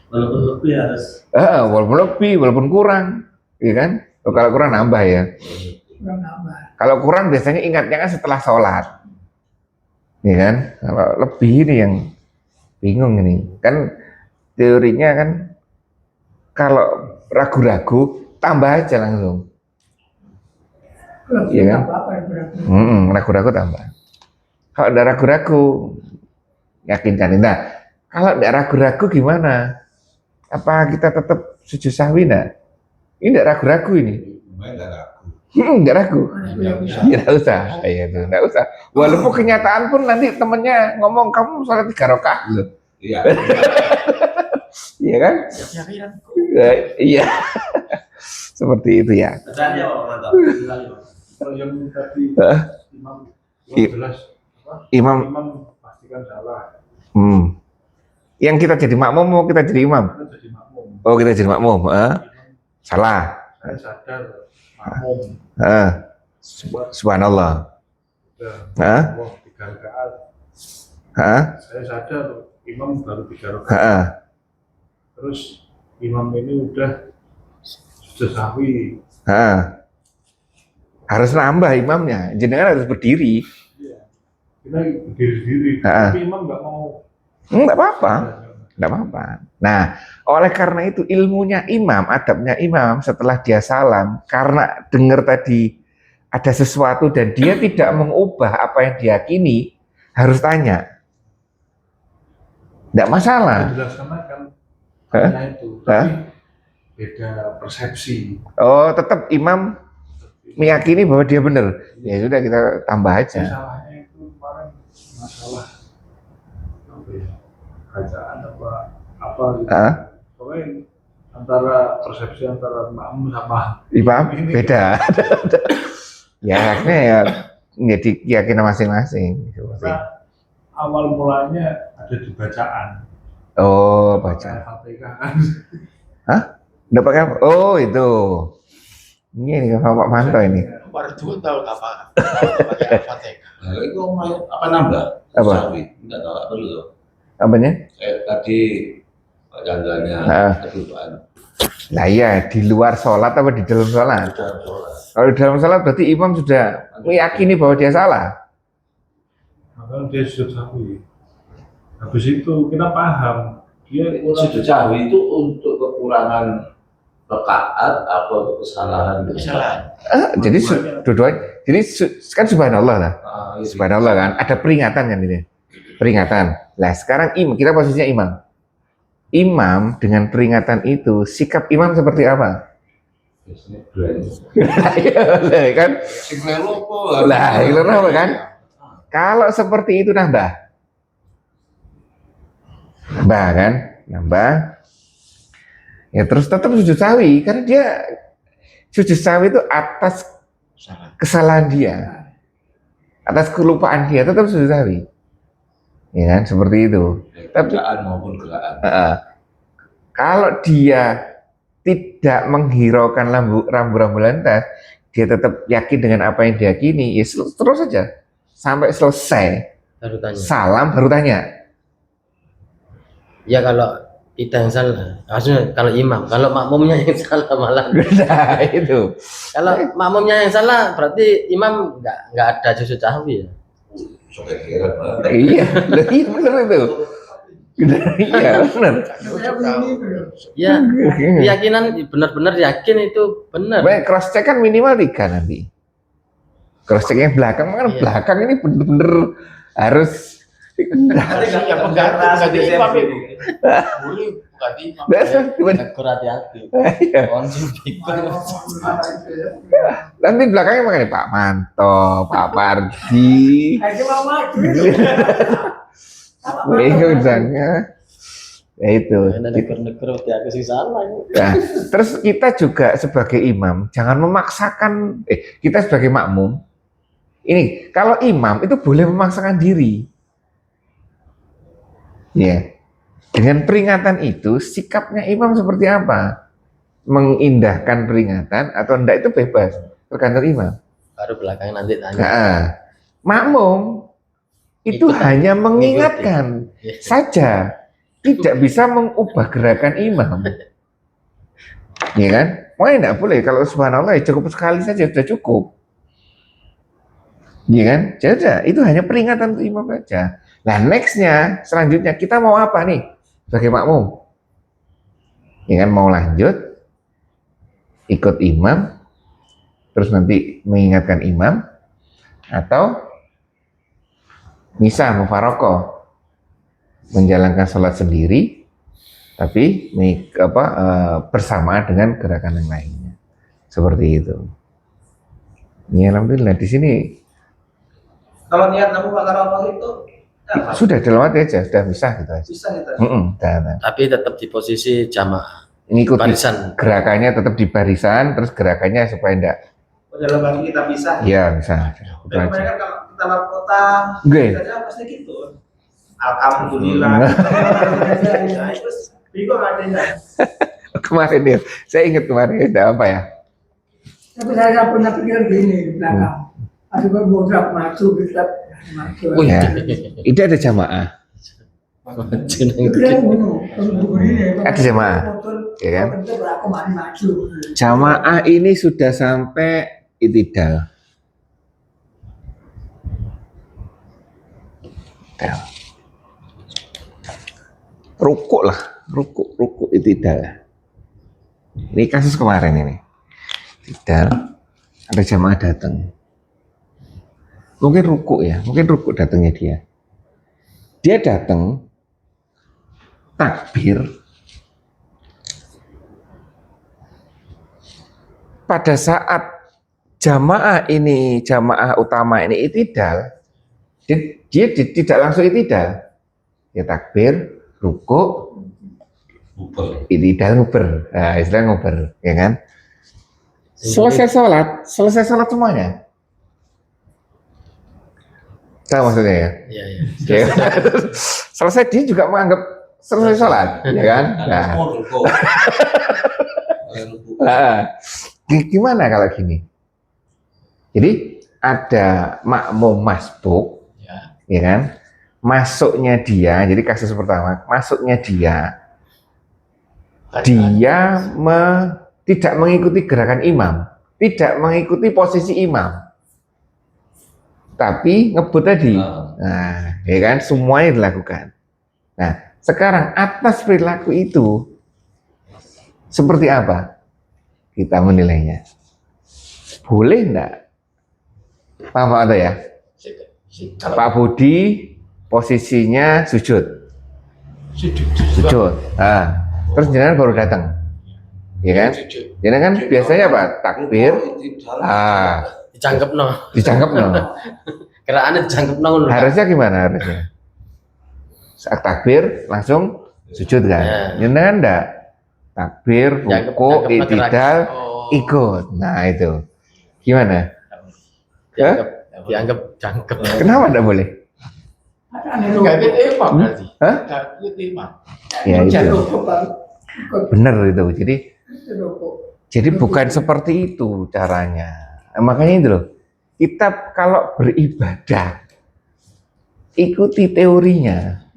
Walaupun lebih harus Walaupun lebih, walaupun kurang, ya kan? Kalau kurang nambah ya. kurang nambah. Kalau kurang biasanya ingatnya kan setelah sholat, ya kan? Kalau lebih ini yang bingung ini. Kan teorinya kan kalau ragu-ragu tambah aja langsung. Iya kan? Apa-apa yang berarti. Ragu-ragu tambah. Kalau udah ragu-ragu, yakinkan. Nah, kalau udah ragu-ragu gimana? Apa kita tetap sujud sahwi enggak? Ini enggak ragu-ragu ini. Main nggak ragu. Enggak ragu. Nggak usah. Ya, enggak usah. Iya tuh, enggak usah. Walaupun kenyataan pun nanti temennya ngomong kamu sholat 3 rakaat loh. Iya. Iya kan? Keyakinan. Iya. Seperti itu ya. bacaannya Pak, mantap. Kalau yang tadi Hah? imam I- jelas Imam, imam pastikan salah, yang kita jadi makmum mau kita jadi imam? kita jadi makmum. Oh, kita jadi makmum. Salah. Saya sadar makmum Subhanallah. udah Hah? Allah 3 rakaat. Hah? Saya sadar imam baru 3 rakaat. Hah? Terus imam ini udah sudah sahwi. Hah? Harus nambah imamnya. Jenengan harus berdiri. Kita berdiri-diri, Ha. tapi imam nggak mau. Enggak apa-apa. Enggak apa-apa. Nah, oleh karena itu ilmunya imam, adabnya imam setelah dia salam, karena dengar tadi ada sesuatu dan dia tidak mengubah apa yang diyakini, harus tanya. Enggak masalah. Dilaksanakan Hah? hanya itu, tapi beda persepsi. Oh, tetap imam meyakini bahwa dia benar. Ya sudah kita tambah aja. Salahnya itu kemarin masalah apa ya, bacaan apa gitu. Hah? Pokoknya antara persepsi antara makmum sama Imam ini beda. Ya, akhirnya ya menjadi keyakinan masing-masing. karena awal mulanya ada di bacaan. Oh, baca. Al-Fatihah kan. Udah pakai apa? Oh, itu. Ini Pak Manto ini. Baru 2 tahun apa? Pakai Al-Fatihah. Nah, itu main apa nambah? Apa? Sawi. Enggak tahu apa dulu. Apanya? Tadi Pak Chandra-nya Ah. kedupaan. Lah iya, di luar sholat apa di dalam sholat? Kalau di dalam sholat berarti imam sudah meyakini bahwa dia salah. Maka dia sudah sahwi. Habis itu kita paham dia kurang. Sujud sahwi itu untuk kekurangan rakaat atau untuk kesalahan? Kesalahan. Jadi dua-duanya. Jadi kan subhanallah lah. Iya. Subhanallah kan. Ada peringatan kan ini. Peringatan. Lah sekarang imam, kita posisinya imam. Imam dengan peringatan itu, sikap imam seperti apa? Biasanya berani. Iya kan? Sing lelo apa? Lah, itu apa kan? Kalau seperti itu nambah. Nambah kan? Nambah. Ya terus tetap sujud sawi karena dia sujud sawi itu atas kesalahan dia. Atas kelupaan dia tetap sujud sawi. Ya kan? Seperti itu. Tapi Gerakan maupun gerakan. kalau dia tidak menghiraukan rambu-rambu lantas, dia tetap yakin dengan apa yang diyakini, ya terus saja sampai selesai. Baru tanya. Salam baru tanya. Ya kalau kita yang salah, maksudnya kalau imam, kalau makmumnya yang salah malah. Nah itu. Kalau makmumnya yang salah berarti imam nggak ada sujud sahwi ya. Sampai kira Iya, iya benar itu. Iya benar. Ya, keyakinan benar-benar yakin itu benar. Baik, cross check kan minimal 3 nanti. Cross check yang belakang kan Iya. belakang ini bener-bener harus. Yang pengganti imam itu. Boleh ganti imam. Tegur hati-hati. Iya. Nanti belakangnya makanya Pak Manto, Pak Pardi. Ayo mama. Bingung jangan. Ya itu. Negur-negur aku sih salah. Nah, terus kita juga sebagai imam jangan memaksakan. Kita sebagai makmum. Ini kalau imam itu boleh memaksakan diri. Ya. Dengan peringatan itu sikapnya imam seperti apa? Mengindahkan peringatan atau enggak itu bebas, tergantung imam. baru belakangan nanti tanya. Nah, makmum itu Ikut, hanya mengingatkan saja, tidak bisa mengubah gerakan imam. Ya kan? Makanya enggak boleh, kalau subhanallah ya cukup sekali saja sudah cukup. Ya kan? Jadi itu hanya peringatan untuk imam saja. Nah, nextnya, selanjutnya kita mau apa nih sebagai makmum? Ya kan, mau lanjut ikut imam, terus nanti mengingatkan imam, atau misal mufarokoh, menjalankan sholat sendiri, tapi bersama dengan gerakan yang lainnya, seperti itu. Ya, alhamdulillah di sini Kalau niat namu Pak Karawang itu apa? sudah dalam hati aja, sudah bisa gitu aja. Bisa gitu. Dan Tapi tetap di posisi jamaah. ngikuti Barisan. gerakannya tetap di barisan, terus gerakannya supaya enggak, Dalam hati kita bisa. ya bisa. Itu Dan aja. mereka kalau kita luar kota, Oke. kita pasti gitu. Alhamdulillah. Nah, terus bingung adanya. Kemarin ya, saya ingat kemarin ada apa ya? Tapi saya pernah pikir gini di belakang. Ada beberapa maju kita maju. Oh ya, itu ada jamaah. Ada jamaah, ya kan? Aku maju. Jamaah ini sudah sampai itidal. Rukuk lah, rukuk itidal. Ini kasus kemarin ini. Itidal, ada jamaah datang. Mungkin rukuk ya, mungkin rukuk datangnya dia. Dia datang, takbir. Pada saat jamaah utama ini itidal, dia tidak langsung itidal. Dia takbir, rukuk, itidal, nguber. Nah, istilah nguber, ya kan? Selesai sholat semuanya. Tahu maksudnya ya? Iya. Ya. Selesai dia juga menganggap selesai sholat, ya kan? Nah, gimana kalau gini? Jadi ada makmum masbuk, ya kan? Masuknya dia, jadi kasus pertama, masuknya dia tidak mengikuti gerakan imam, tidak mengikuti posisi imam, tapi ngebut tadi. Nah, ya kan, semuanya dilakukan. Nah, sekarang atas perilaku itu seperti apa kita menilainya? Boleh enggak? Pak ada ya? Pak Budi posisinya sujud. Nah, terus jenengan baru datang, ya kan? Jenengan biasanya apa? Takbir. Dicangkep no. Gerakannya dicangkep no. Harusnya gimana harusnya? Saat takbir langsung sujud kan? Jenengan enggak? Takbir, rukuk, itidal, ikut. Nah itu gimana? Dianggap cangkep. Kenapa enggak boleh? Hah? Ya itu. Benar itu. Jadi bukan seperti itu caranya. Makanya itu loh. Kita kalau beribadah ikuti teorinya.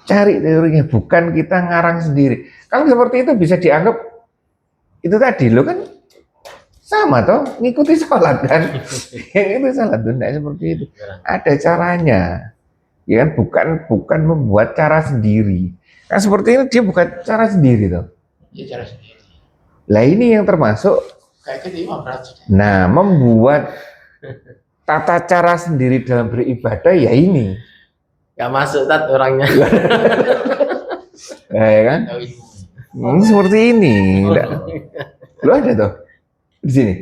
Cari teorinya, bukan kita ngarang sendiri. Kalau seperti itu bisa dianggap itu tadi lo kan sama toh, ngikuti sholat kan. Yang itu sholat itu enggak seperti itu. Ada caranya. Ya kan, bukan membuat cara sendiri. Kan seperti ini dia bukan cara sendiri toh. Ya cara sendiri. Lah ini yang termasuk Kayak gitu imam berarti. nah, membuat tata cara sendiri dalam beribadah ya ini. Gak masuk tat orangnya. Nah, ya kan? Seperti ini. Lu ada tuh di sini?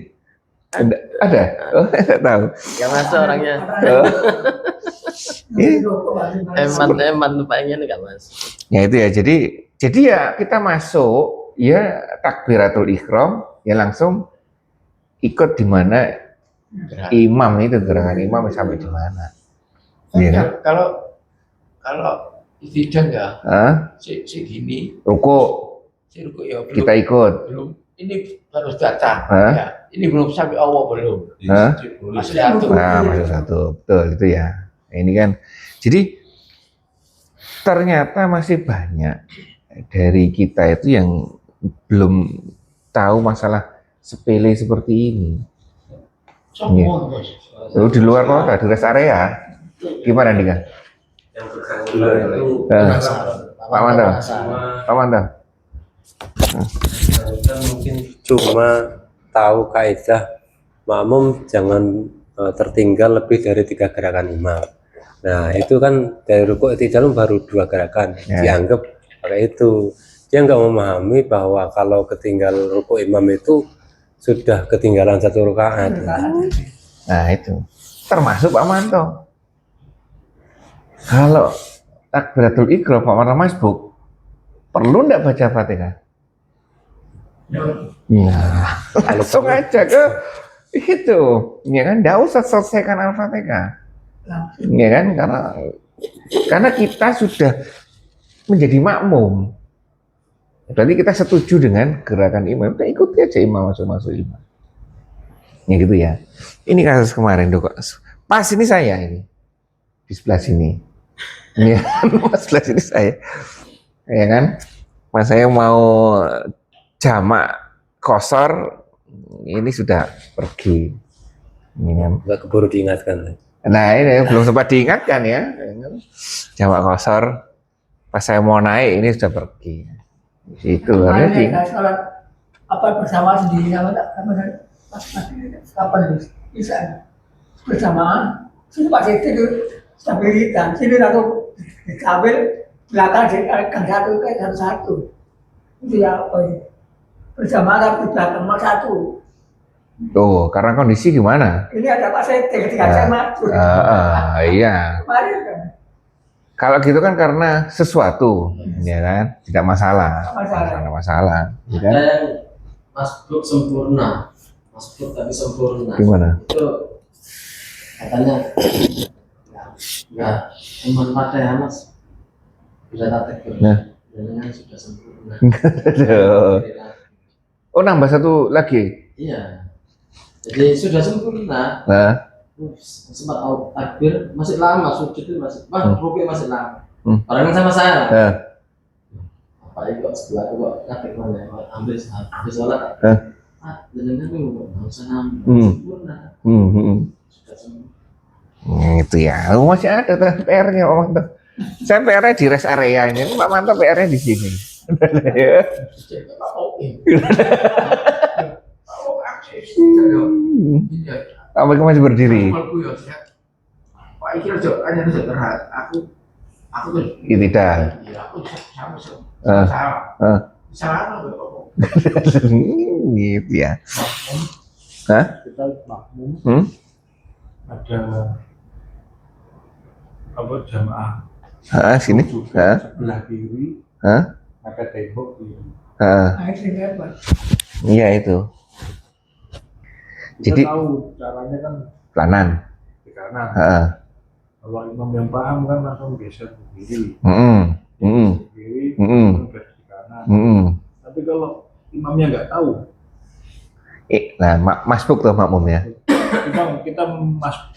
Ada? Oh, tidak tahu. Gak masuk orangnya. Oh. Eman tuh pengen gak masuk. Ya itu ya. Jadi ya kita masuk ya takbiratul ihram ya langsung ikut di mana imam itu gerakan imam sampai di mana. Iya kan? Kalau tidak enggak, si gini, Ruku si ruku ya belum, kita ikut. belum. Ini baru datang, ya ini belum sampai Allah belum. Hah? Masih satu. Nah, masuk satu, betul itu ya. Ini kan, jadi ternyata masih banyak dari kita itu yang belum tahu masalah sepele seperti ini. Semua bos. Lalu di luar kota, di rest area, gimana nih kan? Yang bersangkutan itu Pak Mantap, Pak Mantap. bersangkutan mungkin cuma tahu kaidah makmum jangan tertinggal lebih dari 3 gerakan imam. Nah itu kan dari rukuk i'tidal baru 2 gerakan, dianggap pakai itu. Dia nggak memahami bahwa kalau ketinggal rukuk imam itu sudah ketinggalan 1 rakaat. Nah itu, termasuk Pak Manto. Kalau takbiratul ihram Pak Manto masbuk, perlu nggak baca Fatihah? Nah, langsung aja ke itu, ya kan? Nggak usah selesaikan Al-Fatihah, ya kan? Karena kita sudah menjadi makmum. Berarti kita setuju dengan gerakan imam, kita ikuti aja imam masuk imam. Ya gitu ya. Ini kasus kemarin dok. Pas ini saya ini di sebelah sini. Ini kan sebelah sini saya. Ya kan? Mas saya mau jamak kosor, ini sudah pergi. Ini kan. Nggak keburu diingatkan. Nah ini belum sempat diingatkan ya. Jamak kosor. Pas saya mau naik ini sudah pergi. Itu berarti. Sholat apa bersama sendiri sama kapan bisa bersamaan. Sini pas itu stabilitas. Sini aku dikabel belakang kan satu kan satu. Itu ya apa ini? Bersamaan tapi belakang mas satu. Tuh, karena kondisi gimana? Ini ada Pak Sete ketika saya maju. Iya. Kemarin kan. Kalau gitu kan karena sesuatu, ya kan, tidak masalah. Masalah, ya kan? Ada yang masbuk sempurna, masbuk tapi sempurna. Gimana? Itu katanya nggak cuma Fatihah mas, sudah takbir. Nah. Jangan sudah sempurna. Oh nambah satu lagi? Iya. Jadi sudah sempurna. Nah. Sempat takbir masih lama, sujud itu masih, rukuk masih lama. Orang sama saya. Apa itu sebelah kok kata mana? Ambil sholat. Jangan nggak usah nambah. Sempurna. Sudah sempurna. Itu ya. Masih ada tuh PR-nya Pak Manto. Saya PR-nya di rest area-nya. Pak Manto PR-nya di sini. Kamu masih berdiri. Pak iki ojo hanya ojo terhad. Aku tuh Tidak. aku sama. Salah kok. Gitu ya. Hah? Kita makmum ada apa jamaah Sini. sebelah kiri ada tembok kiri. Iya itu. Kita Jadi tahu caranya kan pelanan. di kanan. Kalau imam yang paham kan langsung geser ke kiri. Ke kiri, geser ke kanan. Tapi kalau imamnya nggak tahu, Nah, masbuk tuh makmumnya. kita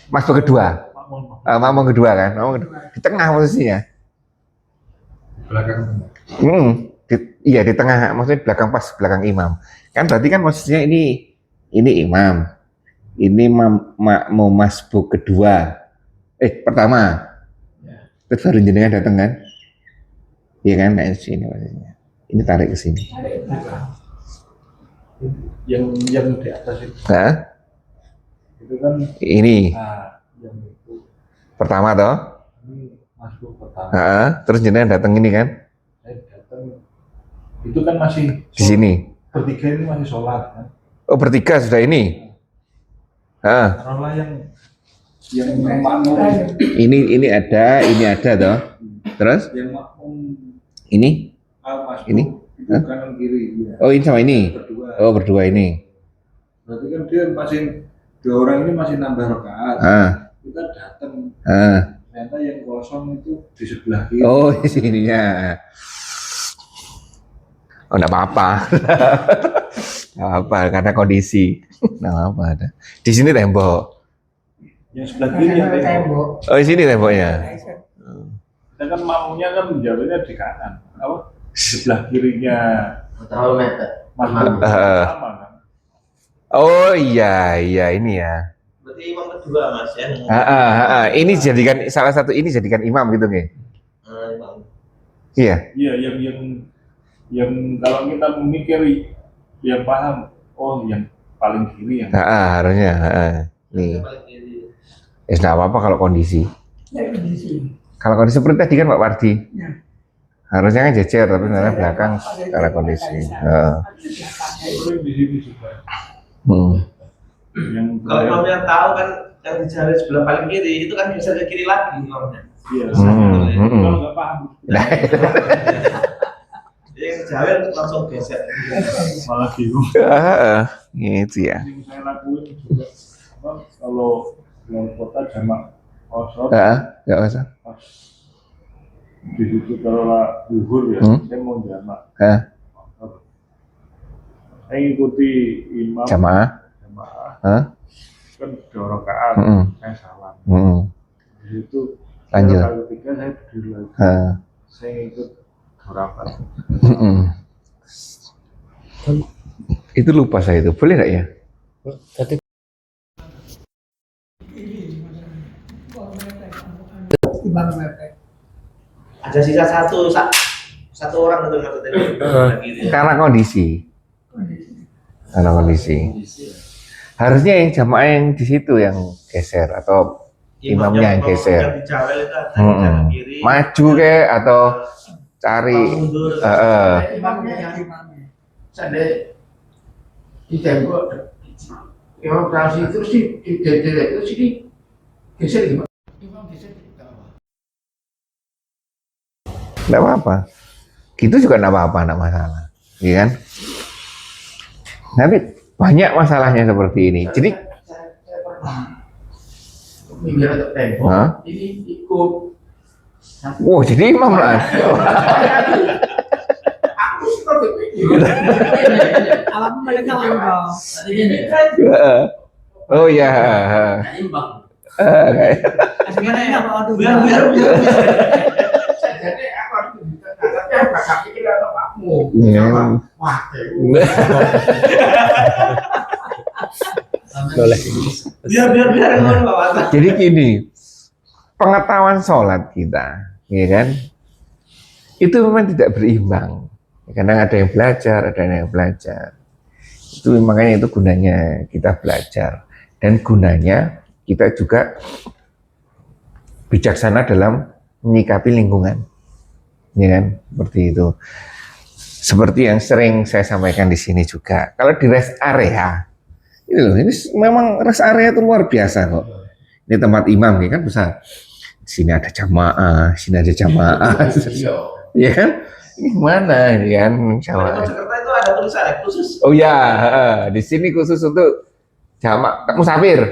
Masbuk kedua. Makmum kedua kan? Di tengah posisinya. belakang. Iya di tengah, maksudnya belakang pas belakang imam. Kan berarti kan posisinya ini imam. Ini makmum masbuk kedua. Pertama. Terus baru jenengan datang kan? Iya kan? Nah, sini posisinya. Ini tarik ke sini. Yang di atas itu kan Ini yang itu pertama toh. ini masuk pertama. Terus jenengan datang ini kan? Saya datang itu kan masih Di sini. bertiga ini masih sholat kan. Oh bertiga sudah ini. Taruhlah yang makmum Ini ada toh. Terus yang makmum ini? masuk Ini? itu kanan kiri ya. Oh ini sama ini. Berdua. Oh berdua ini. Berarti kan dia masih 2 orang ini masih nambah rakaat. Kita datang. Ternyata yang kosong itu di sebelah kiri. Oh di sininya. Oh enggak apa-apa. Nggak apa, karena kondisi. Nggak apa ada. Di sini tembok. Yang sebelah kiri yang tembok. tembok. Oh, di sini temboknya. Sedangkan makmumnya kan menjawabnya di kanan. Apa? Sebelah kirinya Tahu meter. makmum Heeh. sama kan. Oh iya, iya ini ya. Berarti imam kedua mas ya. Ini jadikan salah satu ini jadikan imam gitu nih. Imam. Iya. Iya, yang kalau kita memikiri yang paham, oh yang paling kiri yang Harusnya. Nih. Paling kiri. Nggak apa-apa kalau kondisi. Dari kondisi. Kalau kondisi seperti tadi kan Pak Wardi. Ya. Harusnya kan jejer, tapi sebenarnya belakang secara kondisi. paling di sini juga. Yang Kalau imamnya tahu kan yang di jalan sebelah paling kiri itu kan bisa ke kiri lagi imamnya. iya, Hmm. kalau nggak paham Jadi yang jalan langsung geser. malah bingung. Gitu ya. Yang saya lakuin juga apa, kalau keluar kota jamak kosong Nggak usah. pas di situ kalau zuhur ya, saya mau jamak. Saya ngikuti imam Jamaah. jamaah kan 2 rakaat, saya salam. Di situ Lanjut. rakaat ketiga saya berdiri lagi, saya ikut 2 rakaat. Itu lupa saya itu. Boleh nggak ya? Tadi Imam mepet. Ada sisa satu orang itu maksudnya sebelah kiri. Ya. Karena kondisi. Karena kondisi. Harusnya yang jamaah yang di situ yang geser atau imamnya yang geser. Yang di Jawel itu ada di jalan kiri. Maju ke atau cari. Mundur. Imamnya yang imamnya. Seandainya di tembok imam transi terus di terus ini geser gimana? Imam geser nggak apa. Nggak apa-apa. Gitu juga nggak apa-apa, nggak masalah. Iya kan? Nanti banyak masalahnya seperti ini. Jadi, Saya pernah minggir ke tembok. Hah? Ini ikut. wow, jadi imam lah. Aku seperti itu. Alam mereka langkau. Ini kan Oh iya. Imbang. Sebenarnya apa? Aduh. Biar. jadi aku harus tunjukkan tapi aku nggak pikir atau kamu. Wah, boleh. Biar ngono Pak Wata. Jadi gini, pengetahuan sholat kita, ya kan, itu memang tidak berimbang. Kadang ada yang belajar, ada yang belajar. Itu makanya itu gunanya kita belajar dan gunanya kita juga bijaksana dalam menyikapi lingkungan, ya kan, seperti itu. Seperti yang sering saya sampaikan di sini juga. Kalau di rest area, ini loh, ini memang rest area itu luar biasa kok. Ini tempat imam ya kan besar. Di sini ada jamaah, sini ada jamaah, ya kan? Ini mana ya kan Kalau jamaah? Jakarta itu ada tulisan khusus. Oh ya, di sini khusus untuk jamaah musafir,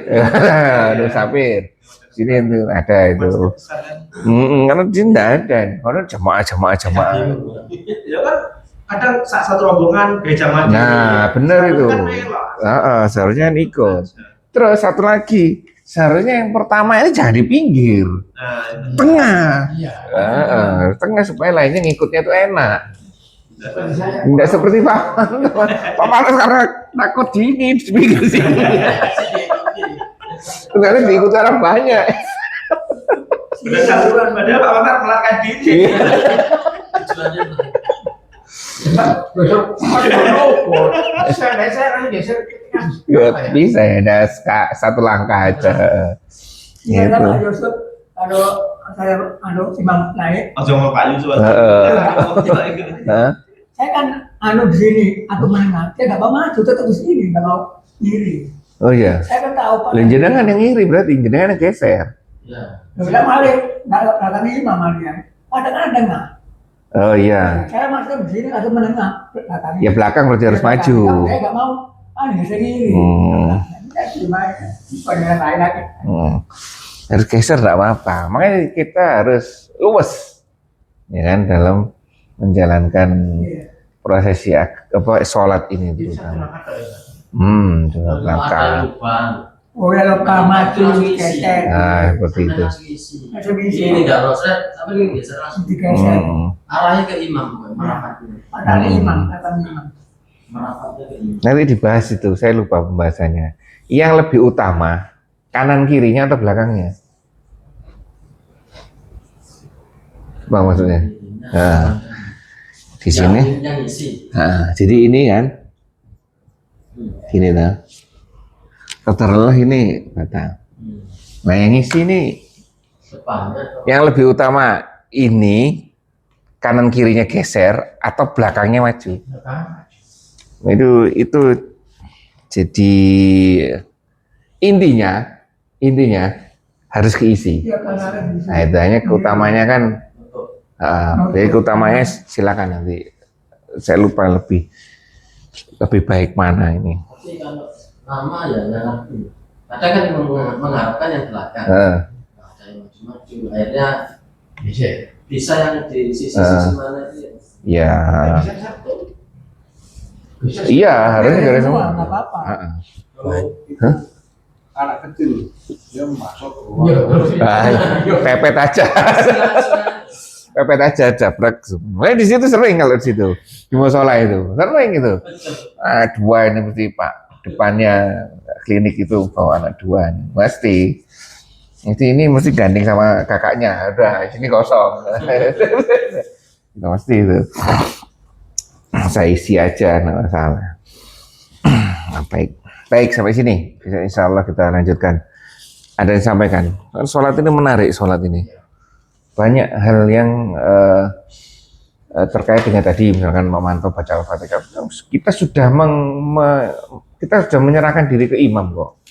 musafir. Sini itu ada itu. Karena di sini tidak ada, karena jamaah. Ya kan kadang satu rombongan gaya jamaah. Nah, benar itu. Seharusnya kan ikut. Terus satu lagi, seharusnya yang pertama ini jangan di pinggir, Nah, itu. tengah. iya. Tengah supaya lainnya ngikutnya itu enak. Seperti saya. Tidak seperti Pak Panas karena takut dingin di pinggir sini. Ternyata diikuti orang banyak. Udah saluran padahal Pak Wata melangkah diri. Iya. Besok saya harus geser ke tengah. Nggak bisa ya, ada satu langkah aja. Iya, Gitu. Pak Yusuf. Kalau saya imam naik, Langsung mau Pak Yusuf. Hah? saya kan di sini, aku menengah. Saya nggak mau maju, tetap di sini, nggak mau kiri. Oh iya. Saya kan tahu Pak. Jenengan yang iri berarti jenengan yang geser. Nggak bilang malik, nggak datang imam dia. Kadang-kadang nggak. Oh iya. Saya masuk di sini atau menengah. Belakang. Ya belakang berarti harus maju. Saya nggak mau. Geser kiri. Saya gimana? Dengan lain lagi. Harus geser tidak apa-apa. Makanya kita harus luwes, ya kan, dalam menjalankan Iya. prosesi sholat ini Jadi terutama. satu rakaat ya. Dua Ada rakaat. lubang. Oh ya lupa maju dikeser. Nah, seperti itu. Masih bisa. Ini enggak rosret, tapi ini geser langsung. Dikeser. Arahnya ke imam, bukan merapat. Padahal imam, kata imam. Merapatnya ke imam. Nanti dibahas itu, saya lupa pembahasannya. Yang lebih utama, kanan kirinya atau belakangnya? Apa maksudnya? Nah, di sini. Yang isi. Nah, jadi ini kan, gini nah. Terlelah ini batang. Nah, yang isi ini, Depannya. yang lebih utama ini kanan kirinya geser atau belakangnya maju. Nah, itu jadi intinya harus keisi. Iya, karena ada di Nah, itu hanya keutamanya kan, jadi keutamanya silakan nanti. Saya lupa lebih baik mana ini. Tapi kalau nama ya nggak ngerti. Kadang kan mengharapkan yang belakang. Ada yang maju-maju. Akhirnya bisa yang di sisi-sisi mana itu. Ya, Bisa satu. Bisa iya harusnya Iya, garis semua, semua. nggak apa-apa. Kalau itu Hah? anak kecil, dia masuk Iya, keluar. Pepet aja. Pepet aja jabrak semua. Di situ sering kalau di situ di musola itu sering itu. Dua ini mesti Pak depannya klinik itu bawa anak dua nih. Mesti ini mesti gandeng sama kakaknya. Udah sini kosong. Itu mesti itu. Saya isi aja, nggak masalah. Baik sampai sini. Bisa insya Allah kita lanjutkan. Ada yang sampaikan. Sholat ini menarik sholat ini. Banyak hal yang terkait dengan tadi misalkan memantau baca Al-Fatihah. Kita sudah kita sudah menyerahkan diri ke imam kok.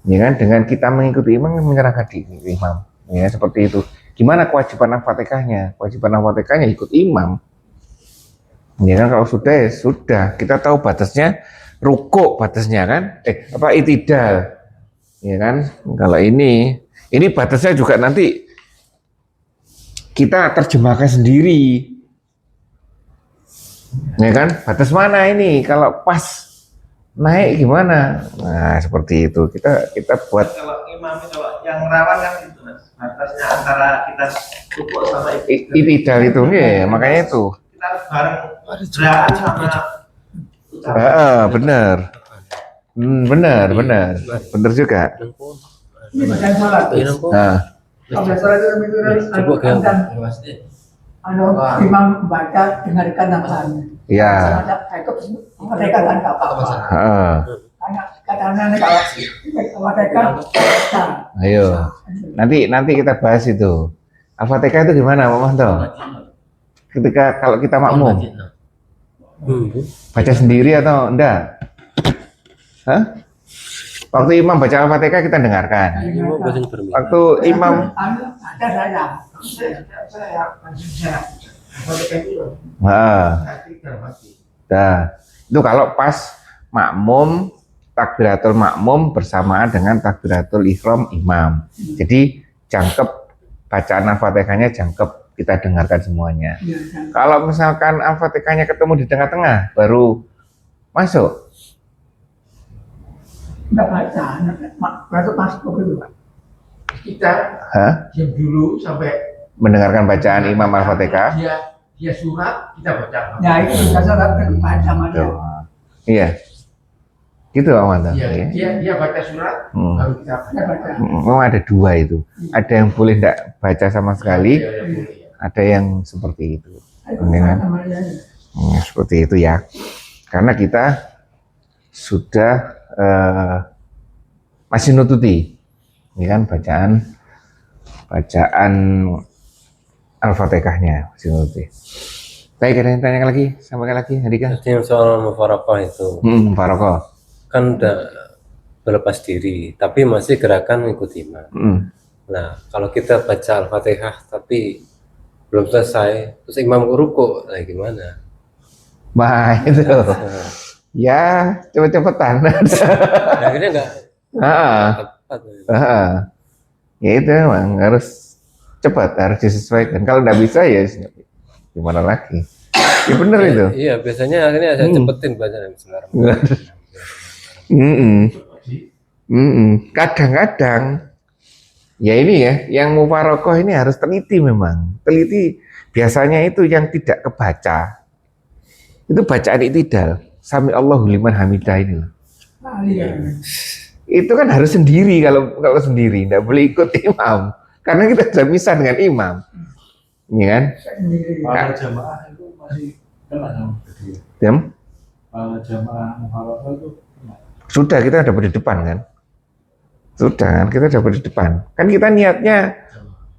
Ya kan, dengan kita mengikuti imam menyerahkan diri ke imam. Ya seperti itu. Gimana kewajiban Al-Fatihahnya? Kewajiban Al-Fatihahnya ikut imam. Ya kan, kalau sudah ya sudah. Kita tahu batasnya, rukuk batasnya kan. Itidal. Ya kan? Kalau ini batasnya juga nanti kita terjemahkan sendiri. Ya kan? Batas mana ini? Kalau pas naik gimana? Nah, seperti itu. Kita buat Kalau imam kalau yang rawan kan itu mas, batasnya antara kita rukuk sama itidal itu ya, makanya itu. kita harus bareng gerakan sama Benar. Benar juga. Ini bagian sholat. Nah, Kalau sholat itu kan imam baca dengarkan namanya. ya. Mereka kan nggak apa-apa. Katanya kalau mereka Ayo. Nanti kita bahas itu. Al-Fatihah itu gimana, Pak Manto? Ketika kalau kita makmum, baca sendiri atau enggak? Hah? Waktu imam baca Al-Fatihah kita dengarkan. Waktu imam ada saya. Itu kalau pas makmum takbiratul makmum bersamaan dengan takbiratul ihram imam. Jadi jangkep bacaan Al-Fatihahnya jangkep kita dengarkan semuanya. Kalau misalkan Al-Fatihahnya ketemu di tengah-tengah baru masuk. Enggak baca, baru masuk begitu. kita diam dulu sampai Mendengarkan bacaan Imam Al-Fatihah. dia surat kita baca. Ya itu saya sholat baca sama dia. Iya. Gitu Pak Manto. Dia baca surat baru kita baca. Memang ada dua itu. Ada yang boleh tidak baca sama sekali, ada yang seperti itu. Seperti itu ya. Karena kita sudah masih nututi, ini kan bacaan Al-Fatihahnya masih nututi. Baik, ada yang tanya lagi? Sampaikan lagi, Andika. Yang soal mufarokoh itu, Mufarokoh. kan udah berlepas diri, tapi masih gerakan ikut imam. Nah, kalau kita baca Al-Fatihah tapi belum selesai, terus imam ruku, nah gimana? Nah itu. Ya, cepet-cepetan. Akhirnya enggak tepat. Ya itu memang harus cepat, harus disesuaikan. Kalau nggak bisa ya gimana lagi? Ya bener itu. Iya, biasanya akhirnya saya cepetin bacaan Bismillahirrahmanirrahim. Mm-mm. Mm-mm. Kadang-kadang ya ini ya, yang mufarokoh ini harus teliti memang. Teliti biasanya itu yang tidak kebaca. Itu bacaan itidal. Sami Allahu liman hamidah ini loh. Ah, iya. Itu kan harus sendiri kalau sendiri, tidak boleh ikut imam. Karena kita sudah misah dengan imam. Iya kan? Sendiri. Para jamaah itu masih kena sama dia. Jam? Para jamaah muharrafah itu kena. Sudah kita dapat di depan kan? Sudah kan kita dapat di depan. Kan kita niatnya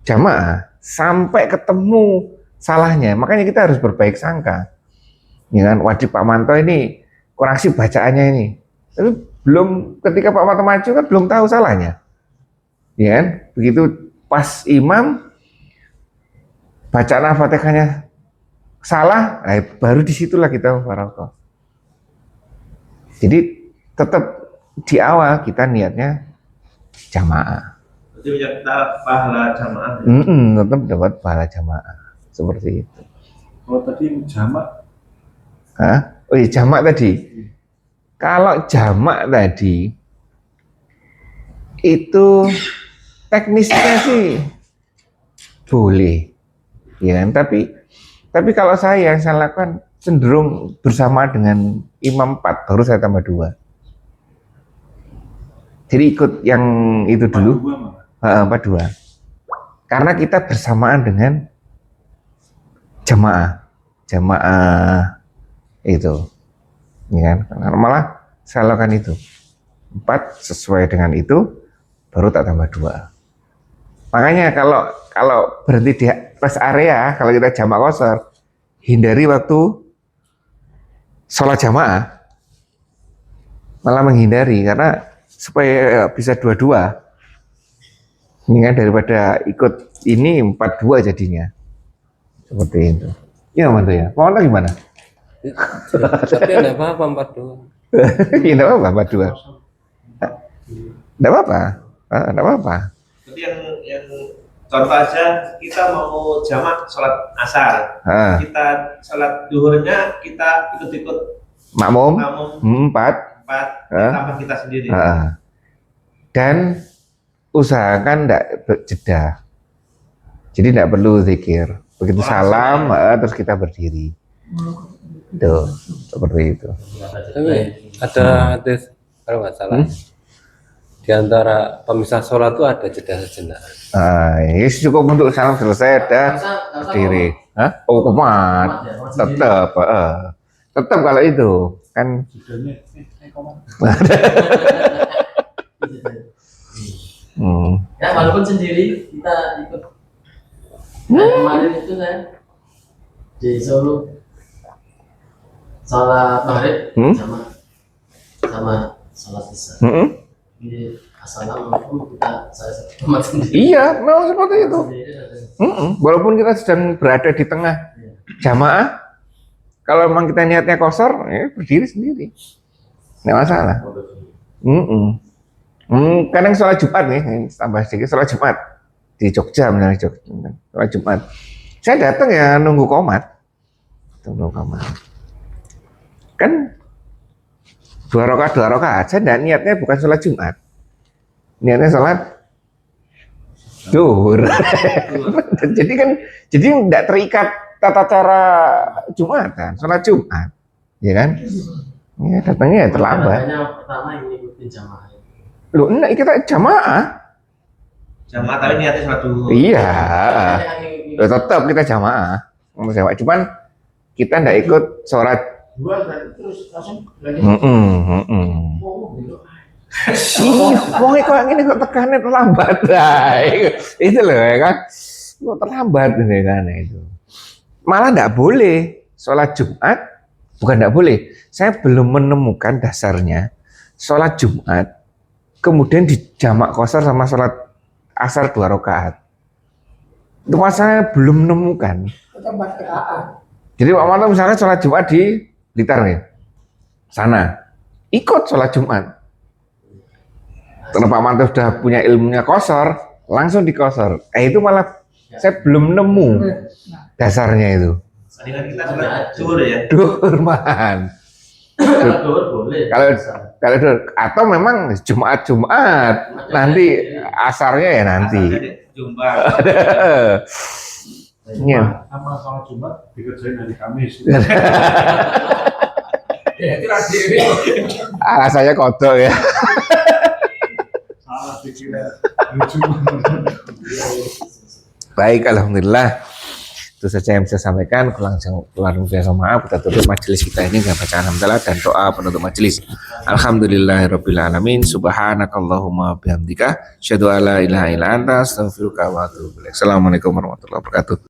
jamaah sampai ketemu salahnya. Makanya kita harus berbaik sangka. Ya kan? Wajib Pak Manto ini koreksi bacaannya ini. Tapi belum ketika Pak Manto maju kan belum tahu salahnya. Ya kan? Begitu pas imam bacaan Al-Fatihahnya salah, baru disitulah kita mufarokoh. Jadi tetap di awal kita niatnya jamaah. Jadi kita pahala jamaah. Tetap dapat pahala jamaah seperti itu. Kalau tadi jamak, Hah? Oh iya jamak tadi. Kalau jamak tadi itu teknisnya sih boleh, ya kan? Tapi kalau saya yang saya lakukan cenderung bersama dengan imam 4, baru saya tambah 2. Jadi ikut yang itu dulu, 42. Karena kita bersamaan dengan jamaah itu, ya kan? Karena malah saya lakukan itu 4 sesuai dengan itu, baru tak tambah 2. Makanya kalau berhenti di rest area, kalau kita jamak qashar, hindari waktu sholat jamaah, malah menghindari karena supaya bisa 2-2. Ini kan daripada ikut ini 4-2 jadinya. Seperti itu. Ya Manto ya. Mau gimana? Tapi enggak apa-apa 42. Ya enggak apa-apa 42. Enggak apa-apa. Enggak apa-apa. Jadi yang contoh aja kita mau jamak sholat asar, kita sholat duhurnya kita ikut-ikut Makmum makmum 4. tambah kita sendiri. Dan usahakan tidak jeda. Jadi tidak perlu zikir. Begitu salam, terus kita berdiri. Tuh, seperti itu. Tapi ada hadis kalau nggak salah di antara pemisah sholat itu ada jeda sejenak. Ya cukup untuk salam selesai ada berdiri. Hah? Oh kumat, tetap, tetap kalau itu kan. judulnya Ya walaupun sendiri kita ikut. Nah, kemarin itu saya di Solo sholat maghrib sama sholat isya. Di assalamualaikum saya umat sendiri. Iya, memang seperti itu. Sendiri ada. Walaupun kita sedang berada di tengah jamaah, kalau memang kita niatnya qashar, ya berdiri sendiri, nggak masalah. Kadang sholat Jumat nih, tambah sedikit sholat Jumat di Jogja misalnya sholat Jumat, saya datang ya nunggu qomat, kan 2 rakaat, saya enggak niatnya bukan sholat Jumat, niatnya sholat zuhur. jadi enggak terikat tata cara Jumatan, sholat Jumat, ya kan? Ya datangnya ya terlambat. Pertama ini ikutin jamaah. Loh, enggak, kita jamaah. Jamaah tapi niatnya sholat duhur. Iya. Loh, tetap kita jamaah. Cuman kita enggak ikut sholat. Terus langsung lagi. Ini wong kok ngene kok tekannya terlambat. Nah, itu loh ya kan. Kok terlambat ini kan itu. Malah enggak boleh sholat Jumat, bukan enggak boleh. Saya belum menemukan dasarnya sholat Jumat kemudian dijamak qashar sama sholat asar 2 rakaat. Itu saya belum menemukan. Tetap 4 rakaat. Jadi Pak Manto misalnya sholat Jumat di Blitar nih, sana ikut sholat Jumat. Karena Pak Manto sudah punya ilmunya qashar, langsung di qashar. Itu malah saya belum nemu dasarnya itu. Mendingan kita sholat zuhur ya. Duhur man. Kalau duhur boleh. Kalau duhur atau memang Jumat nanti asarnya ya nanti. Jumpa. Iya. Sama sholat Jumat dikerjain hari Kamis. Alasannya kodok ya. Salah dikira hari Jumat. Baik, alhamdulillah. Itu saja yang bisa sampaikan. Kurang biasa maaf. Kita tutup majelis kita ini dengan bacaan hamdalah dan doa penutup majelis. Alhamdulillahirabbil alamin. Subhanakallahumma bihamdika asyhadu alla ilaha illa anta astaghfiruka wa atubu ilaik. Assalamualaikum warahmatullahi wabarakatuh.